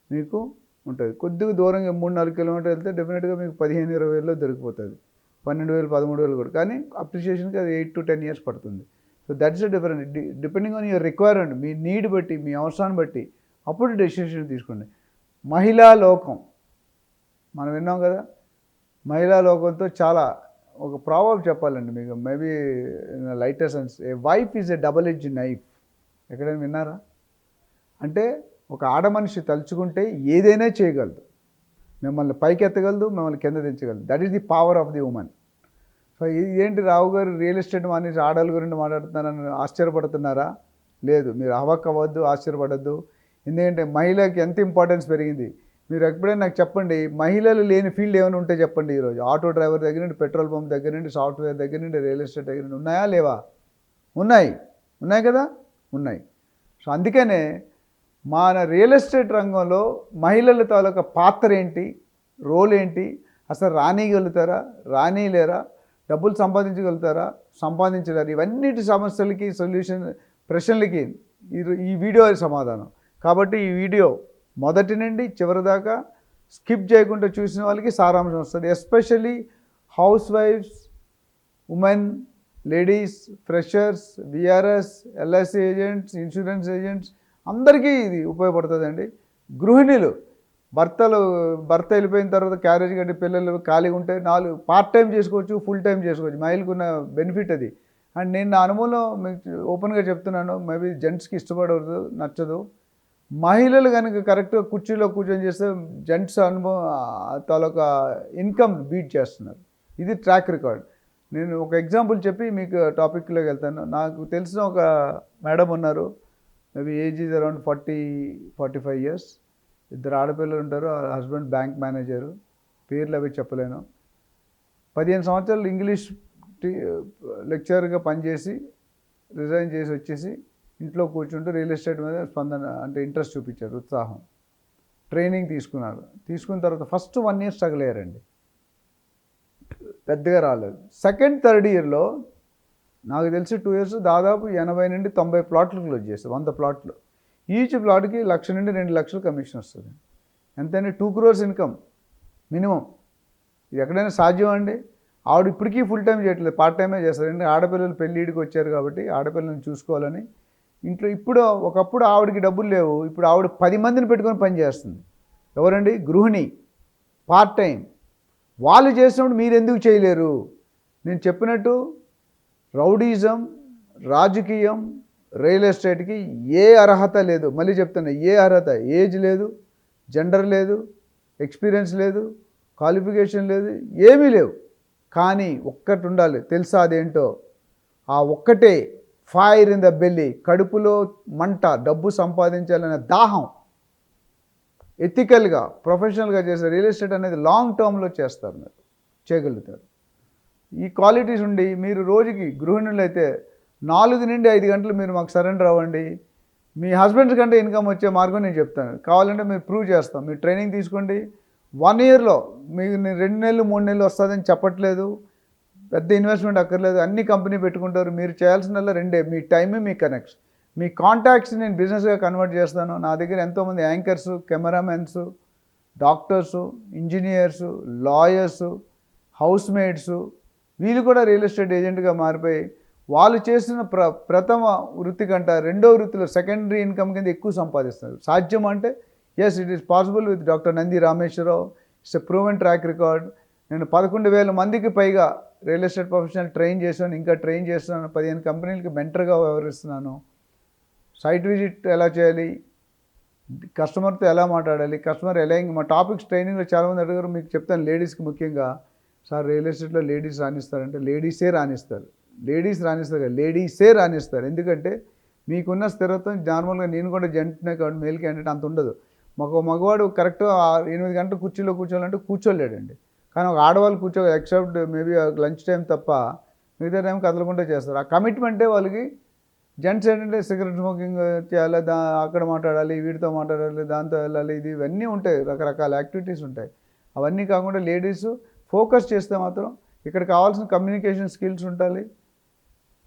మీకు ఉంటుంది. కొద్దిగా దూరంగా 3-4 kilometers వెళ్తే డెఫినెట్గా మీకు 15,000-20,000లో దొరికిపోతుంది. 12,000, 13,000 కూడా. కానీ అప్రిషియేషన్కి అది 8 to 10 years పడుతుంది. So that's different. Depending on your requirement, me need బట్టి, మీ అవసరాన్ని బట్టి అప్పుడు డెసిషన్ తీసుకోండి. మహిళా లోకం మనం విన్నాం కదా. మహిళా లోకంతో చాలా ఒక ప్రావర్బ్ చెప్పాలండి మీకు, maybe lighter sense. A wife is a double edge knife. ఎక్కడైనా విన్నారా? అంటే ఒక ఆడ మనిషి తలుచుకుంటే ఏదైనా చేయగలదు. మిమ్మల్ని పైకి ఎత్తగలదు, మిమ్మల్ని కింద దించగలదు. That is the power of the women. So ఏంటి రావు గారు రియల్ ఎస్టేట్ మానేసి ఆడవాళ్ళ గురించి మాట్లాడుతున్నారని ఆశ్చర్యపడుతున్నారా? లేదు, మీరు అవ్వద్దు, ఆశ్చర్యపడద్దు. ఎందుకంటే మహిళకి ఎంత ఇంపార్టెన్స్ పెరిగింది. మీరు ఎప్పుడైనా నాకు చెప్పండి, మహిళలు లేని ఫీల్డ్ ఏమైనా ఉంటే చెప్పండి. ఈరోజు ఆటో డ్రైవర్ దగ్గర నుండి, పెట్రోల్ పంప్ దగ్గర నుండి, సాఫ్ట్వేర్ దగ్గర నుండి, రియల్ ఎస్టేట్ దగ్గర నుండి ఉన్నాయా లేవా? ఉన్నాయి కదా, ఉన్నాయి. సో అందుకనే మన రియల్ ఎస్టేట్ రంగంలో మహిళల తాలూకా పాత్ర ఏంటి, రోల్ ఏంటి, అసలు రానిగలుగుతారా, రానిలేరా, డబ్బులు సంపాదించగలుగుతారా, సంపాదించలేరు, ఇవన్నిటి సమస్యలకి సొల్యూషన్, ప్రశ్నలకి ఈ వీడియో సమాధానం. కాబట్టి ఈ వీడియో మొదటి నుండి చివరి దాకా స్కిప్ చేయకుండా చూసిన వాళ్ళకి సారాంశం వస్తుంది. ఎస్పెషల్లీ హౌస్ వైఫ్స్, women, ladies, freshers, VRS, LIC agents, insurance agents అందరికీ ఇది ఉపయోగపడుతుందండి. గృహిణులు, భర్త వెళ్ళిపోయిన తర్వాత క్యారేజ్ కట్టి పిల్లలు ఖాళీగా ఉంటే 4 పార్ట్ టైం చేసుకోవచ్చు, ఫుల్ టైం చేసుకోవచ్చు. మహిళకున్న బెనిఫిట్ అది. అండ్ నేను నా అనుభవంలో మీకు ఓపెన్గా చెప్తున్నాను, మేబీ జెంట్స్కి ఇష్టపడదు, నచ్చదు. మహిళలు కనుక కరెక్ట్గా కుర్చీలో కూర్చొని చేస్తే జెంట్స్ అనుభవం తాలూకా ఇన్కమ్ బీట్ చేస్తున్నారు. ఇది ట్రాక్ రికార్డ్. నేను ఒక ఎగ్జాంపుల్ చెప్పి మీకు టాపిక్లోకి వెళ్తాను. నాకు తెలిసిన ఒక మేడం ఉన్నారు, maybe age is around 40-45 years. 2 ఆడపిల్లలు ఉంటారు. హస్బెండ్ బ్యాంక్ మేనేజరు, పేర్లు అవి చెప్పలేను. 15 సంవత్సరాలు ఇంగ్లీష్ లెక్చరర్గా పనిచేసి రిజైన్ చేసి వచ్చేసి ఇంట్లో కూర్చుంటూ రియల్ ఎస్టేట్ మీద స్పందన అంటే ఇంట్రెస్ట్ చూపించారు, ఉత్సాహం. ట్రైనింగ్ తీసుకున్నారు. తీసుకున్న తర్వాత ఫస్ట్ 1 ఇయర్ స్ట్రగుల్ అయ్యారండి, పెద్దగా రాలేదు. సెకండ్, థర్డ్ ఇయర్లో నాకు తెలిసి 2 ఇయర్స్ దాదాపు 80 నుండి 90 ప్లాట్లు క్లోజ్ చేస్తారు. 100 ప్లాట్లు. ఈచ్ ప్లాట్కి 1,00,000 నుండి 2,00,000 కమిషన్ వస్తుంది. ఎంతంటే 2 crores ఇన్కమ్ మినిమం. ఇది ఎక్కడైనా సాధ్యం అండి? ఆవిడ ఇప్పటికీ ఫుల్ టైం చేయట్లేదు, పార్ట్ టైమే చేస్తారు. ఎందుకంటే ఆడపిల్లలు పెళ్ళిడికి వచ్చారు కాబట్టి ఆడపిల్లల్ని చూసుకోవాలని ఇంట్లో. ఒకప్పుడు ఆవిడకి డబ్బులు లేవు, ఇప్పుడు ఆవిడ 10 మందిని పెట్టుకొని పని చేస్తుంది. ఎవరండి? గృహిణి, పార్ట్ టైం. వాళ్ళు చేసినప్పుడు మీరు ఎందుకు చేయలేరు? నేను చెప్పినట్టు రౌడీజం, రాజకీయం, రియల్ ఎస్టేట్కి ఏ అర్హత లేదు. మళ్ళీ చెప్తున్నా, ఏ అర్హత, ఏజ్ లేదు, జెండర్ లేదు, ఎక్స్పీరియన్స్ లేదు, క్వాలిఫికేషన్ లేదు, ఏమీ లేవు. కానీ ఒక్కటి ఉండాలి, తెలుసా అదేంటో? ఆ ఒక్కటే, ఫైర్ ఇన్ ద బెల్లీ, కడుపులో మంట, డబ్బు సంపాదించాలనే దాహం. ఎథికల్గా, ప్రొఫెషనల్గా చేసే రియల్ ఎస్టేట్ అనేది లాంగ్ టర్మ్లో చేస్తారు, మీరు చేయగలుగుతారు. ఈ క్వాలిటీస్ ఉండి మీరు రోజుకి గృహిణులు అయితే 4 నుండి 5 గంటలు మీరు మాకు సరెండర్ అవ్వండి. మీ హస్బెండ్స్ కంటే ఇన్కమ్ వచ్చే మార్గం నేను చెప్తాను. కావాలంటే మీరు ప్రూవ్ చేస్తాం. మీరు ట్రైనింగ్ తీసుకోండి. 1 ఇయర్లో మీకు 2 నెలలు 3 నెలలు వస్తుందని చెప్పట్లేదు. పెద్ద ఇన్వెస్ట్మెంట్ అక్కర్లేదు. అన్ని కంపెనీ పెట్టుకుంటారు. మీరు చేయాల్సిందల్లా 2, మీ టైమే, మీ కనెక్ట్స్, మీ కాంటాక్ట్స్ నేను బిజినెస్గా కన్వర్ట్ చేస్తాను. నా దగ్గర ఎంతోమంది anchors, cameramens, doctors, engineers, lawyers, house mates, వీళ్ళు కూడా రియల్ ఎస్టేట్ ఏజెంట్గా మారిపోయి వాళ్ళు చేసిన ప్రథమ వృత్తి కంట రెండో వృత్తిలో సెకండరీ ఇన్కమ్ కింద ఎక్కువ సంపాదిస్తున్నారు. సాధ్యం అంటే yes, it is possible with doctor Nandi Rameshwararao. It's a proven track record. నేను 11,000 మందికి పైగా రియల్ ఎస్టేట్ ప్రొఫెషనల్ ట్రైన్ చేశాను, ఇంకా ట్రైన్ చేస్తున్నాను. 15 కంపెనీలకి మెంటర్గా వ్యవహరిస్తున్నాను. సైట్ విజిట్ ఎలా చేయాలి, కస్టమర్తో ఎలా మాట్లాడాలి, కస్టమర్ ఎలా, మా టాపిక్స్ ట్రైనింగ్లో చాలామంది అడిగారు. మీకు చెప్తాను, లేడీస్కి ముఖ్యంగా. సార్ రియల్ ఎస్టేట్లో లేడీస్ రాణిస్తారంటే లేడీసే రాణిస్తారు. లేడీసే రాణిస్తారు. ఎందుకంటే మీకున్న స్థిరత్వం నార్మల్గా, నేను కూడా జెంట్నే కాబట్టి మేల్ క్యాండిడేట్ అంత ఉండదు. మగవాడు కరెక్ట్గా 8 గంటలు కుర్చీలో కూర్చోవాలంటే కూర్చోలేడండి. కానీ ఒక ఆడవాళ్ళు ఎక్సెప్ట్ మేబీ లంచ్ టైం తప్ప మిగతా టైం కదలకుండా చేస్తారు. ఆ కమిట్మెంటే వాళ్ళకి. జెంట్స్ ఏంటంటే సిగరెట్ స్మోకింగ్ చేయాలి, అక్కడ మాట్లాడాలి, వీడితో మాట్లాడాలి, దాంతో వెళ్ళాలి, ఇవన్నీ ఉంటాయి, రకరకాల యాక్టివిటీస్ ఉంటాయి. అవన్నీ కాకుండా లేడీస్ ఫోకస్ చేస్తే మాత్రం ఇక్కడ కావాల్సిన కమ్యూనికేషన్ స్కిల్స్ ఉండాలి,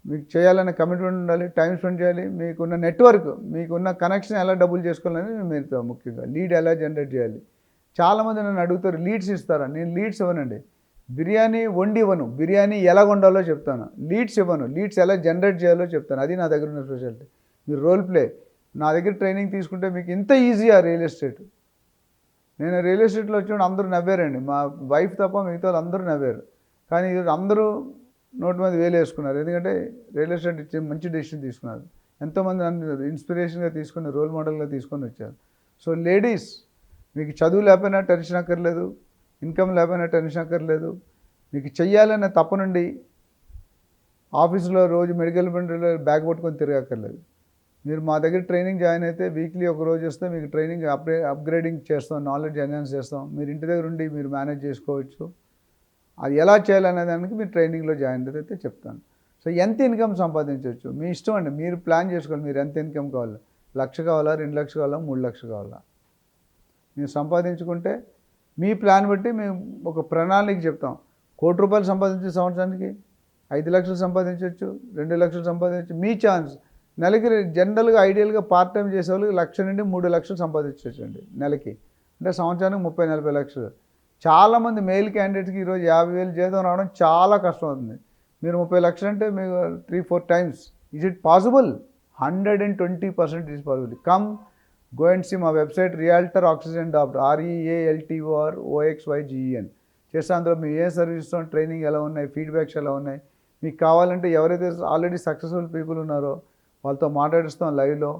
మీకు చేయాలనే కమిట్మెంట్ ఉండాలి, టైం స్పెండ్ చేయాలి, మీకున్న నెట్వర్క్, మీకున్న కనెక్షన్ ఎలా డబుల్ చేసుకోవాలని మీరు ముఖ్యంగా లీడ్ ఎలా జనరేట్ చేయాలి. చాలామంది నన్ను అడుగుతారు, లీడ్స్ ఇస్తారా? నేను లీడ్స్ ఇవ్వనండి. బిర్యానీ వండి ఇవ్వను, బిర్యానీ ఎలా వండాలో చెప్తాను. లీడ్స్ ఇవ్వను, లీడ్స్ ఎలా జనరేట్ చేయాలో చెప్తాను. అది నా దగ్గర ఉన్న స్పెషాలిటీ. మీరు రోల్ ప్లే, నా దగ్గర ట్రైనింగ్ తీసుకుంటే మీకు ఇంత ఈజీయా రియల్ ఎస్టేట్. నేను రియల్ ఎస్టేట్లో వచ్చినప్పుడు అందరూ నవ్వారండి, మా వైఫ్ తప్ప మిగతా అందరూ నవ్వారు. కానీ ఈరోజు అందరూ నోటి మీద వేలు వేసుకున్నారు. ఎందుకంటే రియల్ ఎస్టేట్ ఇచ్చే మంచి డెసిషన్ తీసుకున్నారు. ఎంతోమంది నన్ను ఇన్స్పిరేషన్గా తీసుకొని, రోల్ మోడల్గా తీసుకొని వచ్చారు. సో లేడీస్, మీకు చదువు లేకపోయినా టెన్షన్ అక్కర్లేదు, ఇన్కమ్ లేకపోయినా టెన్షన్ అక్కర్లేదు. మీకు చెయ్యాలనే తపనుండి ఆఫీసులో రోజు మెడికల్ బండిలో బ్యాగ్ పట్టుకొని తిరగక్కర్లేదు. మీరు మా దగ్గర ట్రైనింగ్ జాయిన్ అయితే వీక్లీ ఒక రోజు వస్తే మీకు ట్రైనింగ్ అప్గ్రేడింగ్ చేస్తాం, నాలెడ్జ్ ఎన్హాన్స్ చేస్తాం. మీరు ఇంటి దగ్గర ఉండి మీరు మేనేజ్ చేసుకోవచ్చు. అది ఎలా చేయాలనే దానికి మీరు ట్రైనింగ్లో జాయిన్ అయితే చెప్తాను. సో ఎంత ఇన్కమ్ సంపాదించవచ్చు మీ ఇష్టం అండి. మీరు ప్లాన్ చేసుకోవాలి. మీరు ఎంత ఇన్కమ్ కావాలి, 1,00,000 కావాలా, 2,00,000 కావాలా, 3,00,000 కావాలా. మీరు సంపాదించుకుంటే మీ ప్లాన్ బట్టి మేము ఒక ప్రణాళిక చెప్తాం. ₹1,00,00,000 సంపాదించే సంవత్సరానికి 5,00,000 సంపాదించవచ్చు, 2,00,000 సంపాదించవచ్చు. మీ ఛాన్స్. నెలకి జనరల్గా ఐడియల్గా పార్ట్ టైం చేసే వాళ్ళకి 1,00,000 నుండి 3,00,000 సంపాదించవచ్చు అండి నెలకి. అంటే సంవత్సరానికి 30-40 లక్షలు. చాలామంది మెయిల్ క్యాండిడేట్స్కి ఈరోజు 50,000 జీతం రావడం చాలా కష్టం అవుతుంది. మీరు 30 లక్షలు అంటే మీకు 3-4 times. Is it possible? 120% is possible. Come go and see మా వెబ్సైట్ realtoroxygen.in REALTOROXYGEN చేస్తే అందులో మీ ఏ సర్వీస్ ట్రైనింగ్ ఎలా ఉన్నాయి, ఫీడ్బ్యాక్స్ ఎలా ఉన్నాయి. మీకు కావాలంటే ఎవరైతే ఆల్రెడీ సక్సెస్ఫుల్ పీపుల్ ఉన్నారో వాళ్ళతో మాట్లాడిస్తాం లైవ్లో.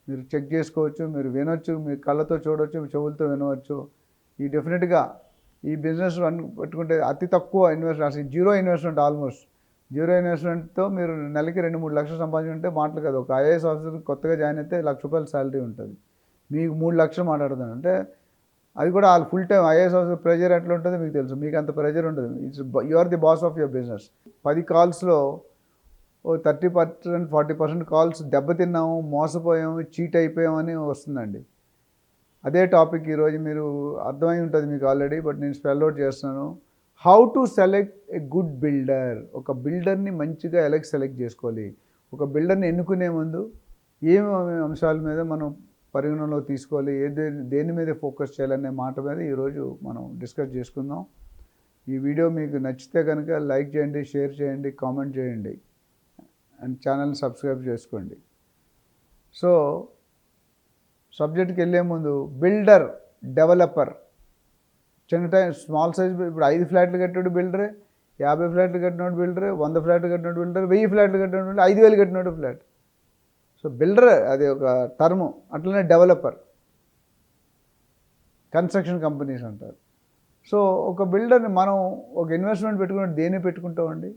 మీరు చెక్ చేసుకోవచ్చు, మీరు వినొచ్చు, మీ కళ్ళతో చూడవచ్చు, మీ చెవులతో వినవచ్చు. ఈ డెఫినెట్గా ఈ బిజినెస్ పెట్టుకుంటే అతి తక్కువ ఇన్వెస్ట్మెంట్, అసలు జీరో ఇన్వెస్ట్మెంట్, ఆల్మోస్ట్ జీరో ఇన్వెస్ట్మెంట్తో మీరు నెలకి 2-3 లక్షలు సంపాదించుకుంటే మాటలు కదా. ఒక ఐఏఎస్ ఆఫీసర్ కొత్తగా జాయిన్ అయితే ₹1,00,000 శాలరీ ఉంటుంది. మీకు 3 లక్షలు మాట్లాడుతాను అంటే అది కూడా వాళ్ళు full time IAS officer. Pressure ఎట్లా ఉంటుందో మీకు తెలుసు. మీకు అంత ప్రెజర్ ఉంటుంది. You are the boss of your business. 10 కాల్స్లో 30%, 40% కాల్స్ దెబ్బతిన్నాము, మోసపోయాము, చీట్ అయిపోయామని వస్తుందండి. అదే టాపిక్ ఈరోజు మీరు అర్థమై ఉంటుంది మీకు ఆల్రెడీ, బట్ నేను స్పెల్ అవుట్ చేస్తున్నాను. How to select a good builder. ఒక బిల్డర్ని మంచిగా ఎలా సెలెక్ట్ చేసుకోవాలి, ఒక బిల్డర్ని ఎన్నుకునే ముందు ఏమేమి అంశాల మీద మనం పరిగణనలో తీసుకోవాలి, దేని మీద ఫోకస్ చేయాలనే మాట మీద ఈరోజు మనం డిస్కస్ చేసుకుందాం. ఈ వీడియో మీకు నచ్చితే కనుక లైక్ చేయండి, షేర్ చేయండి, కామెంట్ చేయండి అండ్ ఛానల్ని సబ్స్క్రైబ్ చేసుకోండి. సో సబ్జెక్ట్కి వెళ్ళే ముందు బిల్డర్, డెవలపర్. చిన్న టైం స్మాల్ సైజ్, ఇప్పుడు 5 ఫ్లాట్లు కట్టినోడు బిల్డరే, 50 ఫ్లాట్లు కట్టినోడు బిల్డరే, 100 ఫ్లాట్లు కట్టినోడు బిల్డర్, 1000 ఫ్లాట్లు కట్టినోడు బిల్డర్, 5,000 కట్టినోడు ఫ్లాట్. సో బిల్డర్ అది ఒక టర్ము. అట్లనే డెవలపర్, కన్స్ట్రక్షన్ కంపెనీస్ అంటారు. సో ఒక బిల్డర్ని మనం ఒక ఇన్వెస్ట్మెంట్ పెట్టుకుని దేన్ని పెట్టుకుంటామండి,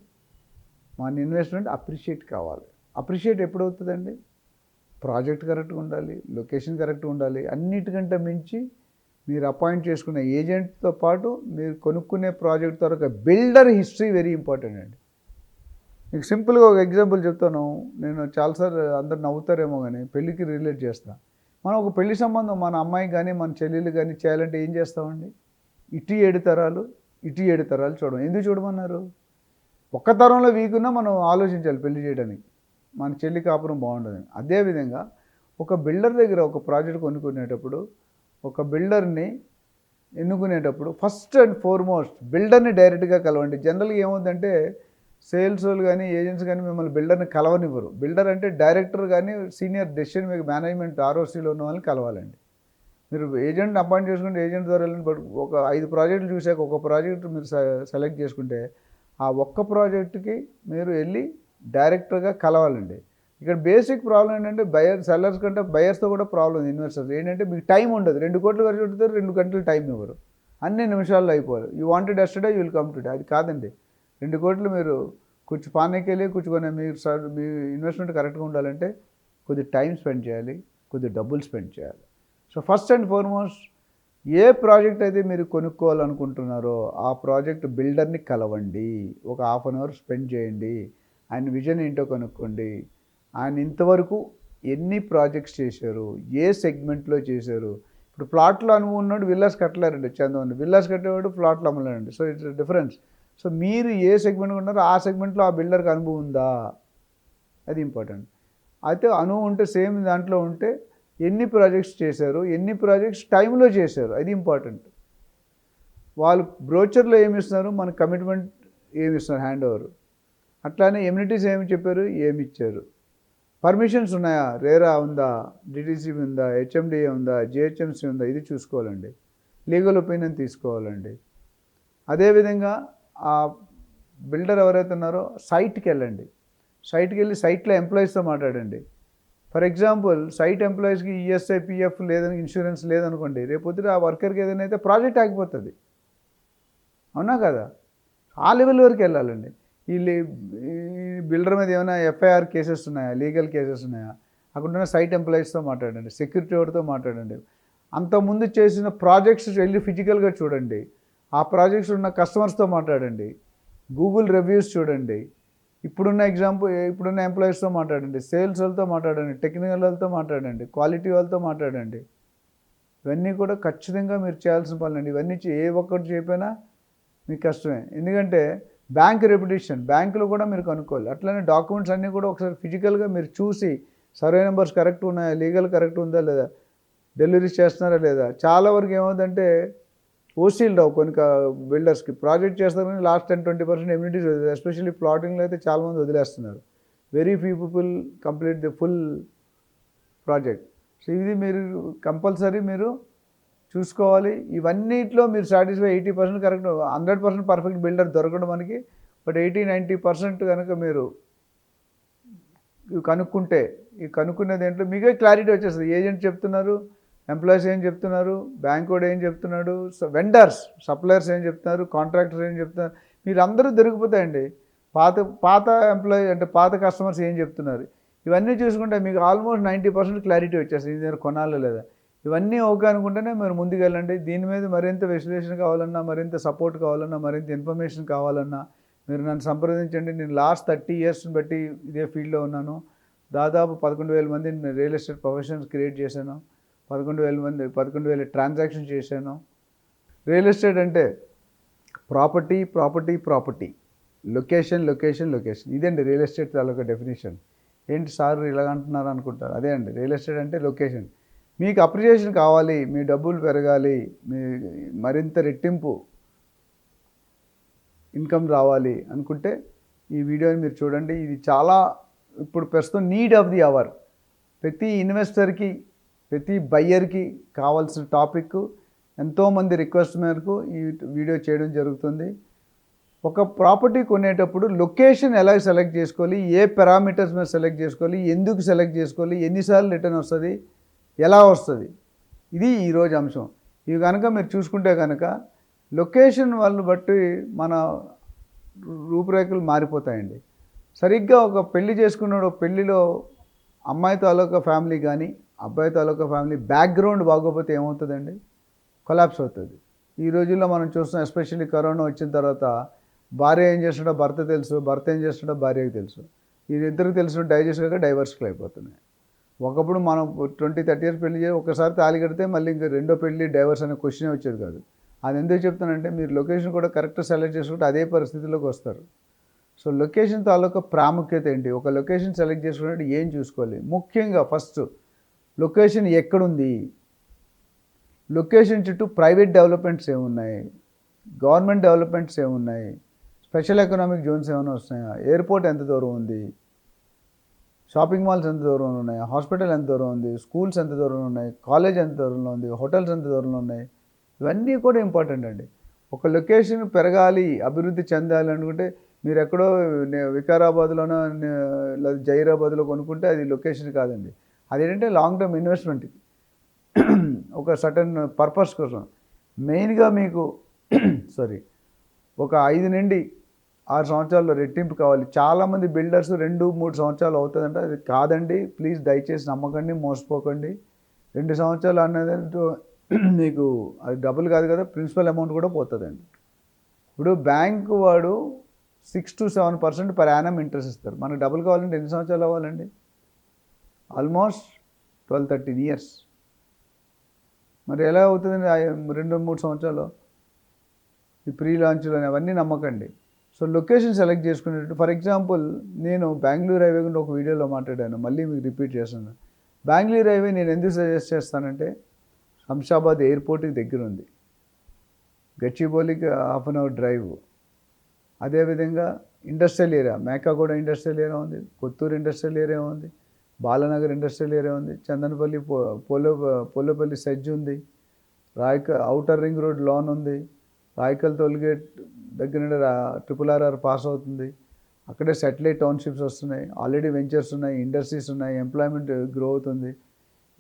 మన ఇన్వెస్ట్మెంట్ అప్రిషియేట్ కావాలి. అప్రిషియేట్ ఎప్పుడు అవుతుందండి? ప్రాజెక్ట్ కరెక్ట్గా ఉండాలి, లొకేషన్ కరెక్ట్గా ఉండాలి. అన్నిటికంటే మించి మీరు అపాయింట్ చేసుకునే ఏజెంట్తో పాటు మీరు కొనుక్కునే ప్రాజెక్ట్ తర్వాత బిల్డర్ హిస్టరీ వెరీ ఇంపార్టెంట్ అండి. మీకు సింపుల్గా ఒక ఎగ్జాంపుల్ చెప్తాను. నేను చాలాసార్లు అందరు నవ్వుతారేమో కానీ పెళ్ళికి రిలేట్ చేస్తాను. మనం ఒక పెళ్లి సంబంధం మన అమ్మాయికి కానీ మన చెల్లెలు కానీ చేయాలంటే ఏం చేస్తామండి? ఇటు 7 తరాలు చూడడం. ఎందుకు చూడమన్నారు? ఒక్క తరంలో వీకున్నా మనం ఆలోచించాలి పెళ్లి చేయడానికి, మన చెల్లి కాపురం బాగుండదని. అదేవిధంగా ఒక బిల్డర్ దగ్గర ఒక ప్రాజెక్ట్ కొనుక్కునేటప్పుడు, ఒక బిల్డర్ని ఎన్నుకునేటప్పుడు ఫస్ట్ అండ్ ఫార్మోస్ట్ బిల్డర్ని డైరెక్ట్గా కలవండి. జనరల్గా ఏమవుతుందంటే సేల్స్ వాళ్ళు కానీ ఏజెంట్స్ కానీ మిమ్మల్ని బిల్డర్ని కలవనివ్వరు. బిల్డర్ అంటే డైరెక్టర్ కానీ సీనియర్ డెసిషన్ మేక్ మేనేజ్మెంట్ ఆర్ఓసీలో ఉన్న వాళ్ళని కలవాలండి. మీరు ఏజెంట్ని అపాయింట్ చేసుకుంటే ఏజెంట్ ద్వారా వెళ్ళండి. బట్ ఒక 5 ప్రాజెక్టులు చూసాక ఒక ప్రాజెక్ట్ మీరు సెలెక్ట్ చేసుకుంటే ఆ ఒక్క ప్రాజెక్టుకి మీరు వెళ్ళి డైరెక్టర్గా కలవాలండి. ఇక్కడ బేసిక్ ప్రాబ్లం ఏంటంటే సెల్లర్స్ కంటే బయర్స్తో కూడా ప్రాబ్లం ఉంది. ఇన్వెస్టర్స్ ఏంటంటే మీకు టైం ఉండదు. 2 కోట్లు ఖర్చు పెడతారు, 2 గంటలు టైం ఇవ్వరు. అన్ని నిమిషాల్లో అయిపోవాలి. You wanted yesterday you will come today. అది కాదండి. 2 కోట్లు మీరు కొంచెం పానీకి వెళ్ళి కూర్చుకొని మీరు మీ ఇన్వెస్ట్మెంట్ కరెక్ట్గా ఉండాలంటే కొద్ది టైం స్పెండ్ చేయాలి, కొద్ది డబ్బులు స్పెండ్ చేయాలి. So first and foremost A project అయితే మీరు కొనుక్కోవాలనుకుంటున్నారో ఆ ప్రాజెక్ట్ బిల్డర్ని కలవండి. ఒక ½ అన్ అవర్ స్పెండ్ చేయండి. ఆయన విజన్ ఏంటో కనుక్కోండి. ఆయన ఇంతవరకు ఎన్ని ప్రాజెక్ట్స్ చేశారు, ఏ సెగ్మెంట్లో చేశారు. ఇప్పుడు ప్లాట్లో అనుభవం ఉన్నాడు విల్లాస్ కట్టలేరండి. చందవండి విల్లాస్ కట్టేవాడు ప్లాట్లు అమ్మలేరండి. So it's difference. సో మీరు ఏ సెగ్మెంట్ ఉన్నారో ఆ సెగ్మెంట్లో ఆ బిల్డర్కి అనుభవం ఉందా, అది ఇంపార్టెంట్. అయితే అనుభవం ఉంటే సేమ్ దాంట్లో ఉంటే ఎన్ని ప్రాజెక్ట్స్ చేశారు, ఎన్ని ప్రాజెక్ట్స్ టైంలో చేశారు, అది ఇంపార్టెంట్. వాళ్ళు బ్రోచర్లో ఏమి ఇస్తున్నారు, మన కమిట్మెంట్ ఏమి ఇస్తున్నారు, హ్యాండ్ ఓవర్. అట్లానే ఎమ్యూనిటీస్ ఏమి చెప్పారు, ఏమి ఇచ్చారు, పర్మిషన్స్ ఉన్నాయా, రేరా ఉందా, డిటీసీ ఉందా, హెచ్ఎండిఏ ఉందా, జిహెచ్ఎంసీ ఉందా, ఇది చూసుకోవాలండి. లీగల్ ఒపీనియన్ తీసుకోవాలండి. అదేవిధంగా ఆ బిల్డర్ ఎవరైతే ఉన్నారో సైట్కి వెళ్ళండి. సైట్కి వెళ్ళి సైట్లో ఎంప్లాయీస్తో మాట్లాడండి. ఫర్ ఎగ్జాంపుల్ సైట్ ఎంప్లాయీస్కి ఈఎస్ఐ పిఎఫ్ లేదని ఇన్సూరెన్స్ లేదనుకోండి, రేపొద్దున ఆ వర్కర్కి ఏదైనా అయితే ప్రాజెక్ట్ ఆగిపోతుంది. అవునా కదా? ఆ లెవెల్ వరకు వెళ్ళాలండి. ఈ బిల్డర్ మీద ఏమైనా ఎఫ్ఐఆర్ కేసెస్ ఉన్నాయా, లీగల్ కేసెస్ ఉన్నాయా, అక్కడ ఉన్న సైట్ ఎంప్లాయీస్తో మాట్లాడండి, సెక్యూరిటీ వాడితో మాట్లాడండి. అంతకుముందు చేసిన ప్రాజెక్ట్స్ వెళ్ళి ఫిజికల్గా చూడండి, ఆ ప్రాజెక్ట్స్ ఉన్న కస్టమర్స్తో మాట్లాడండి, గూగుల్ రివ్యూస్ చూడండి, ఇప్పుడున్న ఎంప్లాయీస్తో మాట్లాడండి, సేల్స్ వాళ్ళతో మాట్లాడండి, టెక్నికల్ వాళ్ళతో మాట్లాడండి, క్వాలిటీ వాళ్ళతో మాట్లాడండి. ఇవన్నీ కూడా ఖచ్చితంగా మీరు చేయాల్సిన పనులండి. ఇవన్నీ ఏ ఒక్కటి చెప్పినా మీకు కష్టమే. ఎందుకంటే బ్యాంక్ రెప్యుటేషన్, బ్యాంకులో కూడా మీరు కనుక్కోవాలి. అట్లనే డాక్యుమెంట్స్ అన్నీ కూడా ఒకసారి ఫిజికల్గా మీరు చూసి సర్వే నెంబర్స్ కరెక్ట్ ఉన్నాయా, లీగల్ కరెక్ట్ ఉందా లేదా, డెలివరీస్ చేస్తున్నారా లేదా. చాలా వరకు ఏమవుతుందంటే ఓసీలు రావు కొన్ని బిల్డర్స్కి. ప్రాజెక్ట్ చేస్తారు కానీ లాస్ట్ 10-20% ఎమ్యూనిటీస్ వదిలేదు. ఎస్పెషల్లీ ప్లాటింగ్లో అయితే చాలామంది వదిలేస్తున్నారు. Very few people complete the full project. So ఇది మీరు కంపల్సరీ మీరు చూసుకోవాలి. ఇవన్నిట్లో మీరు సాటిస్ఫై 80% కరెక్ట్, 100% పర్ఫెక్ట్ బిల్డర్ దొరకడం మనకి. బట్ 80-90% కనుక మీరు కనుక్కుంటే, ఈ కనుక్కునే దేంట్లో మీకే క్లారిటీ వచ్చేస్తుంది. ఏజెంట్ చెప్తున్నారు, ఎంప్లాయీస్ ఏం చెప్తున్నారు, బ్యాంక్ కూడా ఏం చెప్తున్నాడు, వెండర్స్ సప్లయర్స్ ఏం చెప్తున్నారు, కాంట్రాక్టర్స్ ఏం చెప్తున్నారు, మీరు అందరూ దొరికిపోతాయండి. పాత ఎంప్లాయీ అంటే పాత కస్టమర్స్ ఏం చెప్తున్నారు, ఇవన్నీ చూసుకుంటే మీకు ఆల్మోస్ట్ 90% క్లారిటీ వచ్చేస్తుంది ఇది కొనాలో లేదా. ఇవన్నీ ఓకే అనుకుంటేనే మీరు ముందుకు వెళ్ళండి. దీని మీద మరింత విశ్లేషణ కావాలన్నా, మరింత సపోర్ట్ కావాలన్నా, మరింత ఇన్ఫర్మేషన్ కావాలన్నా మీరు నన్ను సంప్రదించండి. నేను లాస్ట్ 30 ఇయర్స్ని బట్టి ఇదే ఫీల్డ్లో ఉన్నాను. దాదాపు 11,000 మందిని రియల్ ఎస్టేట్ ప్రొఫెషనల్స్ క్రియేట్ చేశాను. 11,000 ట్రాన్సాక్షన్ చేశాను. రియల్ ఎస్టేట్ అంటే ప్రాపర్టీ, లొకేషన్. ఇదండి రియల్ ఎస్టేట్ తాలూకా డెఫినేషన్. ఏంటి సార్ ఇలాగ అంటున్నారు అనుకుంటారు, అదే అండి రియల్ ఎస్టేట్ అంటే లొకేషన్. మీకు అప్రిషియేషన్ కావాలి, మీ డబ్బులు పెరగాలి, మీ మరింత రెట్టింపు ఇన్కమ్ రావాలి అనుకుంటే ఈ వీడియోని మీరు చూడండి. ఇది చాలా ఇప్పుడు ప్రస్తుతం నీడ్ ఆఫ్ ది అవర్. ప్రతి ఇన్వెస్టర్కి, ప్రతి బయ్యర్కి కావాల్సిన టాపిక్. ఎంతోమంది రిక్వెస్ట్ మేరకు ఈ వీడియో చేయడం జరుగుతుంది. ఒక ప్రాపర్టీ కొనేటప్పుడు లొకేషన్ ఎలా సెలెక్ట్ చేసుకోవాలి, ఏ పారామీటర్స్ మీద సెలెక్ట్ చేసుకోవాలి, ఎందుకు సెలెక్ట్ చేసుకోవాలి, ఎన్నిసార్లు రిటర్న్ వస్తుంది, ఎలా వస్తుంది, ఇది ఈరోజు అంశం. ఇవి కనుక మీరు చూసుకుంటే కనుక లొకేషన్ వాళ్ళని బట్టి మన రూపురేఖలు మారిపోతాయండి. సరిగ్గా ఒక పెళ్లి చేసుకున్నాడు, పెళ్లిలో అమ్మాయి తాలూకా ఫ్యామిలీ కానీ అబ్బాయి తాలూకా ఫ్యామిలీ బ్యాక్గ్రౌండ్ బాగోపోతే ఏమవుతుందండి, కొలాప్స్ అవుతుంది. ఈ రోజుల్లో మనం చూస్తున్నాం, ఎస్పెషల్లీ కరోనా వచ్చిన తర్వాత భార్య ఏం చేస్తుండో భర్త తెలుసు, భర్త ఏం చేస్తుండో భార్యకి తెలుసు. వీరిద్దరికి తెలిసిన డైజెస్ట్ కాక డైవర్స్లు అయిపోతున్నాయి. ఒకప్పుడు మనం 20-30 ఇయర్స్ పెళ్లి చేసి ఒకసారి తాళి కడితే మళ్ళీ ఇంకా రెండో పెళ్లి డైవర్స్ అనే క్వశ్చనే వచ్చేది కాదు. అది ఎందుకు చెప్తానంటే మీరు లొకేషన్ కూడా కరెక్ట్ సెలెక్ట్ చేసుకుంటే అదే పరిస్థితిలోకి వస్తారు. సో లొకేషన్ తాలూకా ప్రాముఖ్యత ఏంటి, ఒక లొకేషన్ సెలెక్ట్ చేసుకున్నట్టు ఏం చూసుకోవాలి. ముఖ్యంగా ఫస్ట్ లొకేషన్ ఎక్కడుంది, లొకేషన్ చుట్టూ ప్రైవేట్ డెవలప్మెంట్స్ ఏమున్నాయి, గవర్నమెంట్ డెవలప్మెంట్స్ ఏమున్నాయి, స్పెషల్ ఎకనామిక్ జోన్స్ ఏమైనా వస్తున్నాయా, ఎయిర్పోర్ట్ ఎంత దూరం ఉంది, షాపింగ్ మాల్స్ ఎంత దూరంలో ఉన్నాయి, హాస్పిటల్ ఎంత దూరం ఉంది, స్కూల్స్ ఎంత దూరంలో ఉన్నాయి, కాలేజ్ ఎంత దూరంలో ఉంది, హోటల్స్ ఎంత దూరంలో ఉన్నాయి, ఇవన్నీ కూడా ఇంపార్టెంట్ అండి. ఒక లొకేషన్ పెరగాలి, అభివృద్ధి చెందాలి అనుకుంటే మీరు ఎక్కడో వికారాబాద్లోనో లేదా జైరాబాద్లో కొనుక్కుంటే అది లొకేషన్ కాదండి. అదేంటంటే లాంగ్ టర్మ్ ఇన్వెస్ట్మెంట్కి, ఒక సర్టన్ పర్పస్ కోసం. మెయిన్గా మీకు ఒక 5 నుండి 6 సంవత్సరాల్లో రెట్టింపు కావాలి. చాలామంది బిల్డర్స్ 2-3 సంవత్సరాలు అవుతుందంటే అది కాదండి. ప్లీజ్ దయచేసి నమ్మకండి, మోసపోకండి. 2 సంవత్సరాలు అనేది మీకు అది డబుల్ కాదు కదా, ప్రిన్సిపల్ అమౌంట్ కూడా పోతుందండి. ఇప్పుడు బ్యాంకు వాడు 6-7% పర్ యానం ఇంట్రెస్ట్ ఇస్తారు. మనకు డబుల్ కావాలంటే ఎన్ని సంవత్సరాలు అవ్వాలండి, ఆల్మోస్ట్ 12-13 ఇయర్స్. మరి ఎలా అవుతుందండి 2-3 సంవత్సరాలు? ఈ ప్రీ లాంచ్లు అవన్నీ నమ్మకండి. సో లొకేషన్ సెలెక్ట్ చేసుకునేటట్టు, ఫర్ ఎగ్జాంపుల్ నేను బెంగళూరు హైవే గురించి ఒక వీడియోలో మాట్లాడాను, మళ్ళీ మీకు రిపీట్ చేస్తున్నాను. బెంగళూరు హైవే నేను ఎందుకు సజెస్ట్ చేస్తానంటే శంషాబాద్ ఎయిర్పోర్ట్కి దగ్గర ఉంది, గచ్చిబౌలికి ½ అన్ అవర్ డ్రైవ్. అదేవిధంగా industrial area, Mekaguda industrial area ఉంది, కొత్తూరు ఇండస్ట్రియల్ ఏరియా ఉంది, బాలనగర్ ఇండస్ట్రియల్ ఏరియా ఉంది, చందనపల్లి పోలేపల్లి సెడ్జ్ ఉంది, ఔటర్ రింగ్ రోడ్ లాన్ ఉంది, రాయకల్ టోల్గేట్ దగ్గర RRR పాస్ అవుతుంది, అక్కడే సెటిలైట్ టౌన్షిప్స్ వస్తున్నాయి, ఆల్రెడీ వెంచర్స్ ఉన్నాయి, ఇండస్ట్రీస్ ఉన్నాయి, ఎంప్లాయ్మెంట్ గ్రో అవుతుంది.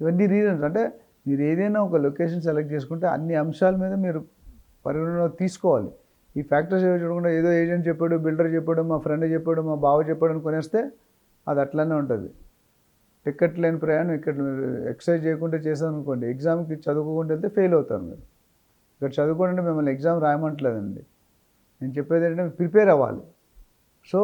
ఇవన్నీ రీజన్స్. అంటే మీరు ఏదైనా ఒక లొకేషన్ సెలెక్ట్ చేసుకుంటే అన్ని అంశాల మీద మీరు పరిగణలో తీసుకోవాలి. ఈ ఫ్యాక్టర్స్ ఏవో చూడకుండా ఏదో ఏజెంట్ చెప్పాడు, బిల్డర్ చెప్పాడు, మా ఫ్రెండ్ చెప్పాడు, మా బావ చెప్పాడు అని కొనేస్తే అది అట్లనే ఉంటుంది. టికెట్ లేని ప్రయాణం ఇక్కడ మీరు ఎక్సర్సైజ్ చేయకుండా చేశారనుకోండి, ఎగ్జామ్కి చదువుకోకుండా వెళ్తే ఫెయిల్ అవుతారు మీరు. ఇక్కడ చదువుకోండి మిమ్మల్ని ఎగ్జామ్ రాయమంటలేదండి. నేను చెప్పేది ఏంటంటే ప్రిపేర్ అవ్వాలి. సో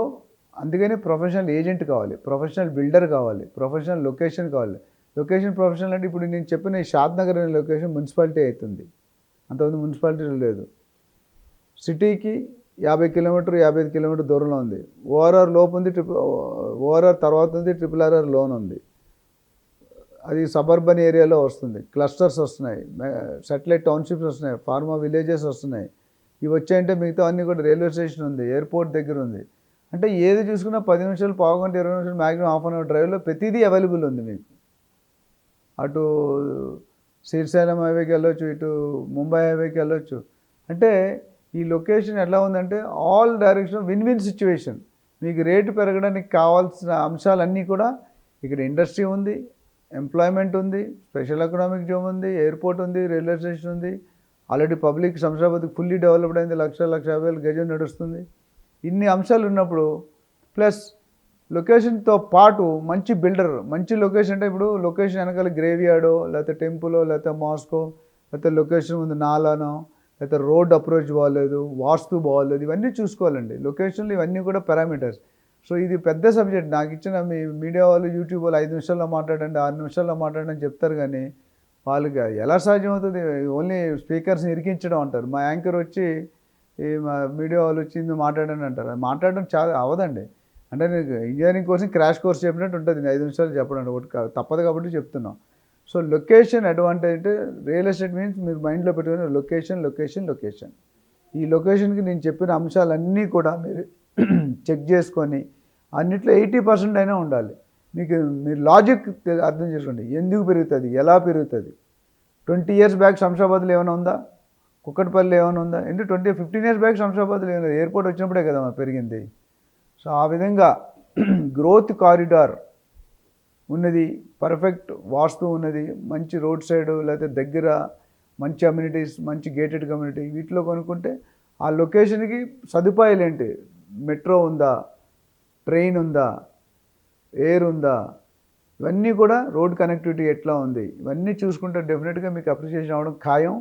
అందుకని ప్రొఫెషనల్ ఏజెంట్ కావాలి, ప్రొఫెషనల్ బిల్డర్ కావాలి, ప్రొఫెషనల్ లొకేషన్ కావాలి. లొకేషన్ ప్రొఫెషనల్ అంటే ఇప్పుడు నేను చెప్పిన ఈ షాద్ నగర్ అనే లొకేషన్ మున్సిపాలిటీ అవుతుంది, అంతకుముందు మున్సిపాలిటీలో లేదు. సిటీకి 50 కిలోమీటర్ 55 కిలోమీటర్ దూరంలో ఉంది. ఓఆర్ఆర్ లోపు ఉంది, ఓఆర్ఆర్ తర్వాత ఉంది, RRR లోన్ ఉంది. అది సబర్బన్ ఏరియాలో వస్తుంది, క్లస్టర్స్ వస్తున్నాయి, సెటిలైట్ టౌన్షిప్స్ వస్తున్నాయి, ఫార్మా విలేజెస్ వస్తున్నాయి. ఇవి వచ్చాయంటే మిగతా అన్నీ కూడా రైల్వే స్టేషన్ ఉంది, ఎయిర్పోర్ట్ దగ్గర ఉంది. అంటే ఏది చూసుకున్నా 10 నిమిషాలు, పావు గంట, 20 నిమిషాలు, మ్యాక్సిమం హాఫ్ అన్ అవర్ డ్రైవ్లో ప్రతిదీ అవైలబుల్ ఉంది మీకు. అటు శ్రీశైలం హైవేకి వెళ్ళొచ్చు, ఇటు ముంబై హైవేకి వెళ్ళొచ్చు. అంటే ఈ లొకేషన్ ఎలా ఉందంటే all direction win win situation. మీకు రేటు పెరగడానికి కావాల్సిన అంశాలన్నీ కూడా ఇక్కడ ఇండస్ట్రీ ఉంది, ఎంప్లాయ్మెంట్ ఉంది, స్పెషల్ ఎకనామిక్ జోన్ ఉంది, ఎయిర్పోర్ట్ ఉంది, రైల్వే స్టేషన్ ఉంది. Already public Shamshabad fully developed అయింది, 1,50,000 గజం నడుస్తుంది. ఇన్ని అంశాలు ఉన్నప్పుడు ప్లస్ లొకేషన్తో పాటు మంచి బిల్డర్, మంచి లొకేషన్ అంటే ఇప్పుడు లొకేషన్ వెనకాల గ్రేవ్యార్డో, లేకపోతే టెంపులో, లేకపోతే మాస్కో, లేకపోతే లొకేషన్ ముందు నాలానో, లేకపోతే రోడ్ అప్రోచ్ బాగోలేదు, వాస్తు బాగోలేదు, ఇవన్నీ చూసుకోవాలండి. లొకేషన్లు ఇవన్నీ కూడా పారామీటర్స్. సో ఇది పెద్ద సబ్జెక్ట్. నాకు ఇచ్చిన మీ మీడియా వాళ్ళు, యూట్యూబ్ వాళ్ళు 5 నిమిషాల్లో మాట్లాడండి, 6 నిమిషాల్లో మాట్లాడండి అని చెప్తారు, కానీ వాళ్ళకి ఎలా సాధ్యమవుతుంది? ఓన్లీ స్పీకర్స్ని ఇరికించడం అంటారు. మా యాంకర్ వచ్చి మా మీడియా వాళ్ళు వచ్చి మాట్లాడండి అంటారు. మాట్లాడడం చాలా అవదండి. అంటే నీకు ఇంజనీరింగ్ కోసం క్రాష్ కోర్స్ చెప్పినట్టు ఉంటుంది, 5 నిమిషాలు చెప్పడం ఒకటి తప్పదు కాబట్టి చెప్తున్నాం. సో లొకేషన్ అడ్వాంటేజ్ అంటే రియల్ ఎస్టేట్ మీన్స్ మీరు మైండ్లో పెట్టుకుని లొకేషన్ లొకేషన్ లొకేషన్. ఈ లొకేషన్కి నేను చెప్పిన అంశాలన్నీ కూడా మీరు చెక్ చేసుకొని అన్నిట్లో 80% అయినా ఉండాలి. మీరు లాజిక్ అర్థం చేసుకోండి, ఎందుకు పెరుగుతుంది, ఎలా పెరుగుతుంది. 20 years బ్యాక్ శంషాబాద్లో ఏమైనా ఉందా? కుక్కట్పల్లి ఏమైనా ఉందా? అంటే 15 years బ్యాక్ శంషాబాద్లో ఏమైనా ఎయిర్పోర్ట్ వచ్చినప్పుడే కదా పెరిగింది. సో ఆ విధంగా గ్రోత్ కారిడార్ ఉన్నది, పర్ఫెక్ట్ వాస్తు ఉన్నది, మంచి రోడ్ సైడు లేకపోతే దగ్గర మంచి అమ్యూనిటీస్, మంచి గేటెడ్ కమ్యూనిటీ, వీటిలో కొనుక్కుంటే ఆ లొకేషన్కి సదుపాయాలు ఏంటి, మెట్రో ఉందా, ట్రైన్ ఉందా, ఎయిర్ ఉందా, ఇవన్నీ కూడా రోడ్ కనెక్టివిటీ ఎట్లా ఉంది, ఇవన్నీ చూసుకుంటే డెఫినెట్గా మీకు అప్రిషియేషన్ అవ్వడం ఖాయం.